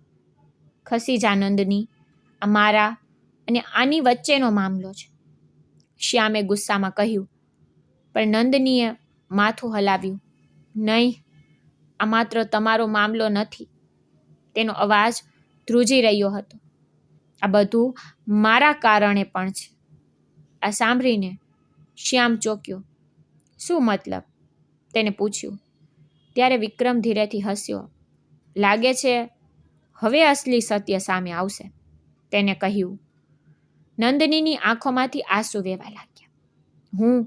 ખસી જા નંદની, આ મારા અને આની વચ્ચેનો મામલો છે. શ્યામે ગુસ્સામાં કહ્યું. પણ નંદનીએ માથું હલાવ્યું. નહીં, આ માત્ર તમારો મામલો નથી. તેનો અવાજ ધ્રુજી રહ્યો હતો. આ બધું મારા કારણે પણ છે. આ સાંભળીને શ્યામ ચોંક્યો. શું મતલબ? તેને પૂછ્યું. ત્યારે વિક્રમ ધીરેથી હસ્યો. લાગે છે હવે અસલી સત્ય સામે આવશે, તેને કહ્યું. નંદનીની આંખોમાંથી આંસુ વહેવા લાગ્યા. હું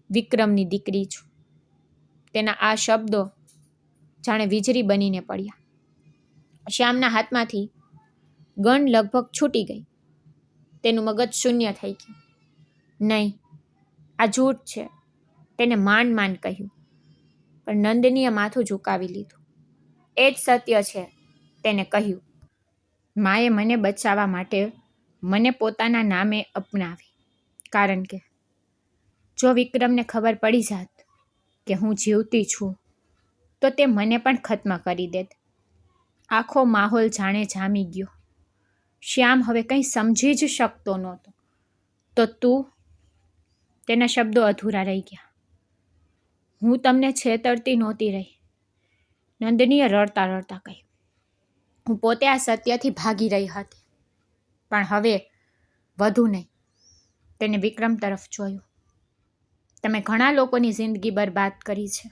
વિક્રમની દીકરી છું. તેના આ શબ્દો જાણે વીજળી બનીને પડ્યા. શ્યામના હાથમાંથી ગન લગભગ છૂટી ગઈ. તેનું મગજ શૂન્ય થઈ ગયું. નહીં, આ જૂઠ છે, તેને માંડ માંડ કહ્યું. પણ નંદનીએ માથું ઝુકાવી લીધું. એ જ સત્ય છે, તેને કહ્યું. માએ મને બચાવવા માટે મને પોતાના નામે અપનાવી. કારણ કે જો વિક્રમને ખબર પડી જાત કે હું જીવતી છું તો તે મને પણ ખત્મ કરી દેત. આખો માહોલ જાણે જામી ગયો. શ્યામ હવે કંઈ સમજી જ શકતો નહોતો. તો તું? તેના શબ્દો અધૂરા રહી ગયા. હું તમને છેતરતી નહોતી રહી, નંદનીએ રડતા રડતા કહ્યું. હું પોતે આ સત્યથી ભાગી રહી હતી, પણ હવે વધુ નહીં. તેને વિક્રમ તરફ જોયું. તમે ઘણા લોકોની જિંદગી બરબાદ કરી છે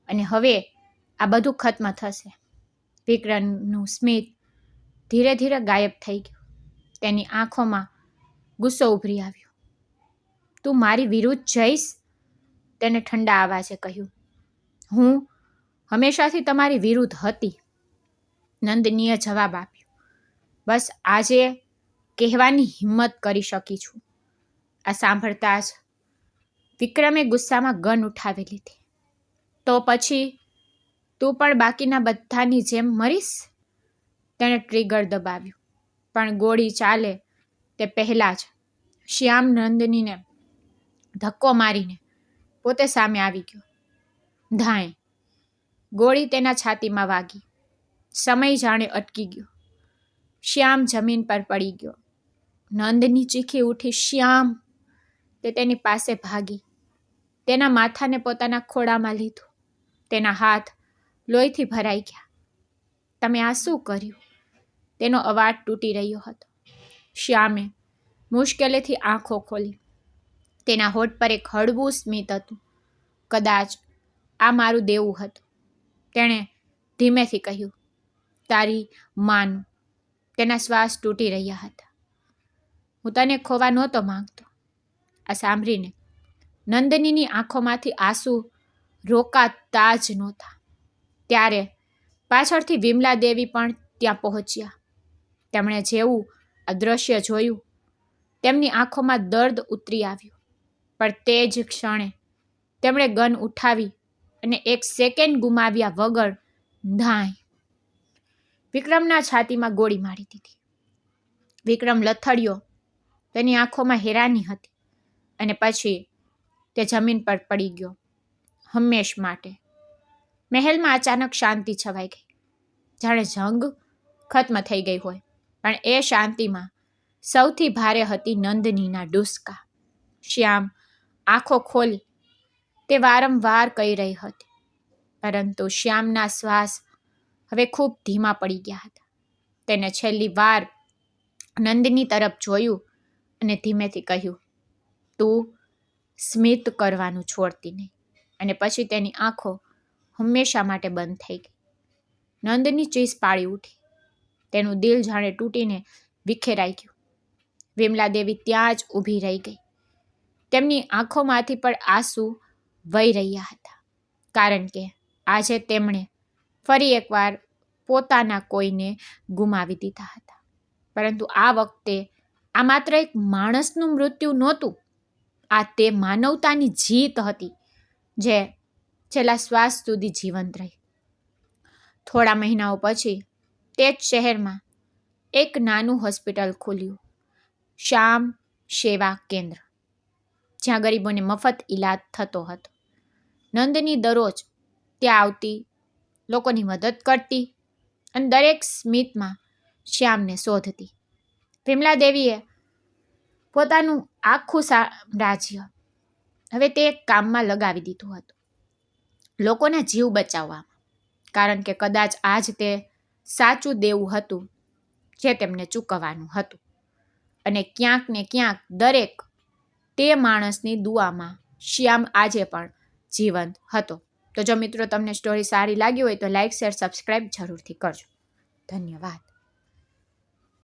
અને હવે આ બધું ખત્મ થશે. વિક્રમનું સ્મિત ધીરે ધીરે ગાયબ થઈ ગયું. તેની આંખોમાં ગુસ્સો ઉભરી આવ્યો. તું મારી વિરુદ્ધ જઈશ? તેને ઠંડા અવાજે કહ્યું. હું હંમેશાથી તમારી વિરુદ્ધ હતી, નંદનીએ જવાબ આપ્યો. બસ આજે કહેવાની હિંમત કરી શકી છું. આ સાંભળતા જ વિક્રમે ગુસ્સામાં ગન ઉઠાવી લીધી. તો પછી તું પણ બાકીના બધાની જેમ મરીશ? તેણે ટ્રિગર દબાવ્યું, પણ ગોળી ચાલે તે પહેલાં જ શ્યામ નંદનીને ધક્કો મારીને પોતે સામે આવી ગયો. ધાય! ગોળી તેના છાતીમાં વાગી. સમય જાણે અટકી ગયો. શ્યામ જમીન પર પડી ગયો. નંદની ચીખી ઉઠી, શ્યામ! તે તેની પાસે ભાગી. તેના માથાને પોતાના ખોળામાં લીધું. તેના હાથ લોહીથી ભરાઈ ગયા. તમે આ શું કર્યું? તેનો અવાજ તૂટી રહ્યો હતો. શ્યામે મુશ્કેલીથી આંખો ખોલી. તેના હોઠ પર એક હળવું સ્મિત હતું. કદાચ આ મારું દેવું હતું. તેણે ધીમેથી કહ્યું, તારી માનું. તેના શ્વાસ તૂટી રહ્યા હતા. હું તને ખોવા નહોતો માંગતો. આ સાંભળીને નંદનીની આંખોમાંથી આંસુ રોકાતા જ નહોતા. ત્યારે પાછળથી વિમલા દેવી પણ ત્યાં પહોંચ્યા. તેમણે જેવું આ દ્રશ્ય જોયું, તેમની આંખોમાં દર્દ ઉતરી આવ્યું. પણ તે જ ક્ષણે તેમણે ગન ઉઠાવી અને એક સેકન્ડ ગુમાવ્યા વગર ધાય! વિક્રમના છાતીમાં ગોળી મારી દીધી. વિક્રમ લથડ્યો. તેની આંખોમાં હેરાની હતી અને પછી તે જમીન પર પડી ગયો, હંમેશ માટે. મહેલમાં અચાનક શાંતિ છવાઈ ગઈ, જાણે જંગ ખત્મ થઈ ગઈ હોય. પણ એ શાંતિમાં સૌથી ભારે હતી નંદનીના ડૂસકા. શ્યામ આંખો ખોલી તે વારંવાર કહી રહી હતી, પરંતુ શ્યામના શ્વાસ હવે ખૂબ ધીમા પડી ગયા હતા. તેને છેલ્લી વાર નંદની તરફ જોયું અને ધીમેથી કહ્યું, તું સ્મિત કરવાનું છોડતી નહીં. અને પછી તેની આંખો હંમેશા માટે બંધ થઈ ગઈ. નંદની ચીસ પાડી ઉઠી. તેનું દિલ જાણે તૂટીને વિખેરાઈ ગયું. વિમલા દેવી ત્યાં જ ઊભી રહી ગઈ. તેમની આંખોમાંથી પણ આંસુ વહી રહ્યા હતા, કારણ કે આજે તેમણે ફરી એકવાર પોતાના કોઈને ગુમાવી દીધા હતા. પરંતુ આ વખતે આ માત્ર એક માણસનું મૃત્યુ નહોતું. આ તે માનવતાની જીત હતી જે છેલ્લા શ્વાસ સુધી જીવંત રહી. થોડા મહિનાઓ પછી તે જ શહેરમાં એક નાનું હોસ્પિટલ ખુલ્યું, શ્યામ સેવા કેન્દ્ર, જ્યાં ગરીબોને મફત ઈલાજ થતો હતો. નંદની દરરોજ ત્યાં આવતી, લોકોની મદદ કરતી અને દરેક સ્મિતમાં શ્યામને શોધતી. વિમલા દેવીએ પોતાનું આખું સામ્રાજ્ય હવે તે એક કામમાં લગાવી દીધું હતું, લોકોના જીવ બચાવવામાં. કારણ કે કદાચ આજ તે સાચું દેવું હતું જે તેમને ચૂકવવાનું હતું. અને ક્યાંક ને ક્યાંક દરેક તે માણસની દુઆમાં શ્યામ આજે પણ જીવંત હતો. તો જો મિત્રો તમને સ્ટોરી સારી લાગી હોય તો લાઈક, શેર, સબસ્ક્રાઈબ જરૂરથી કરજો. ધન્યવાદ.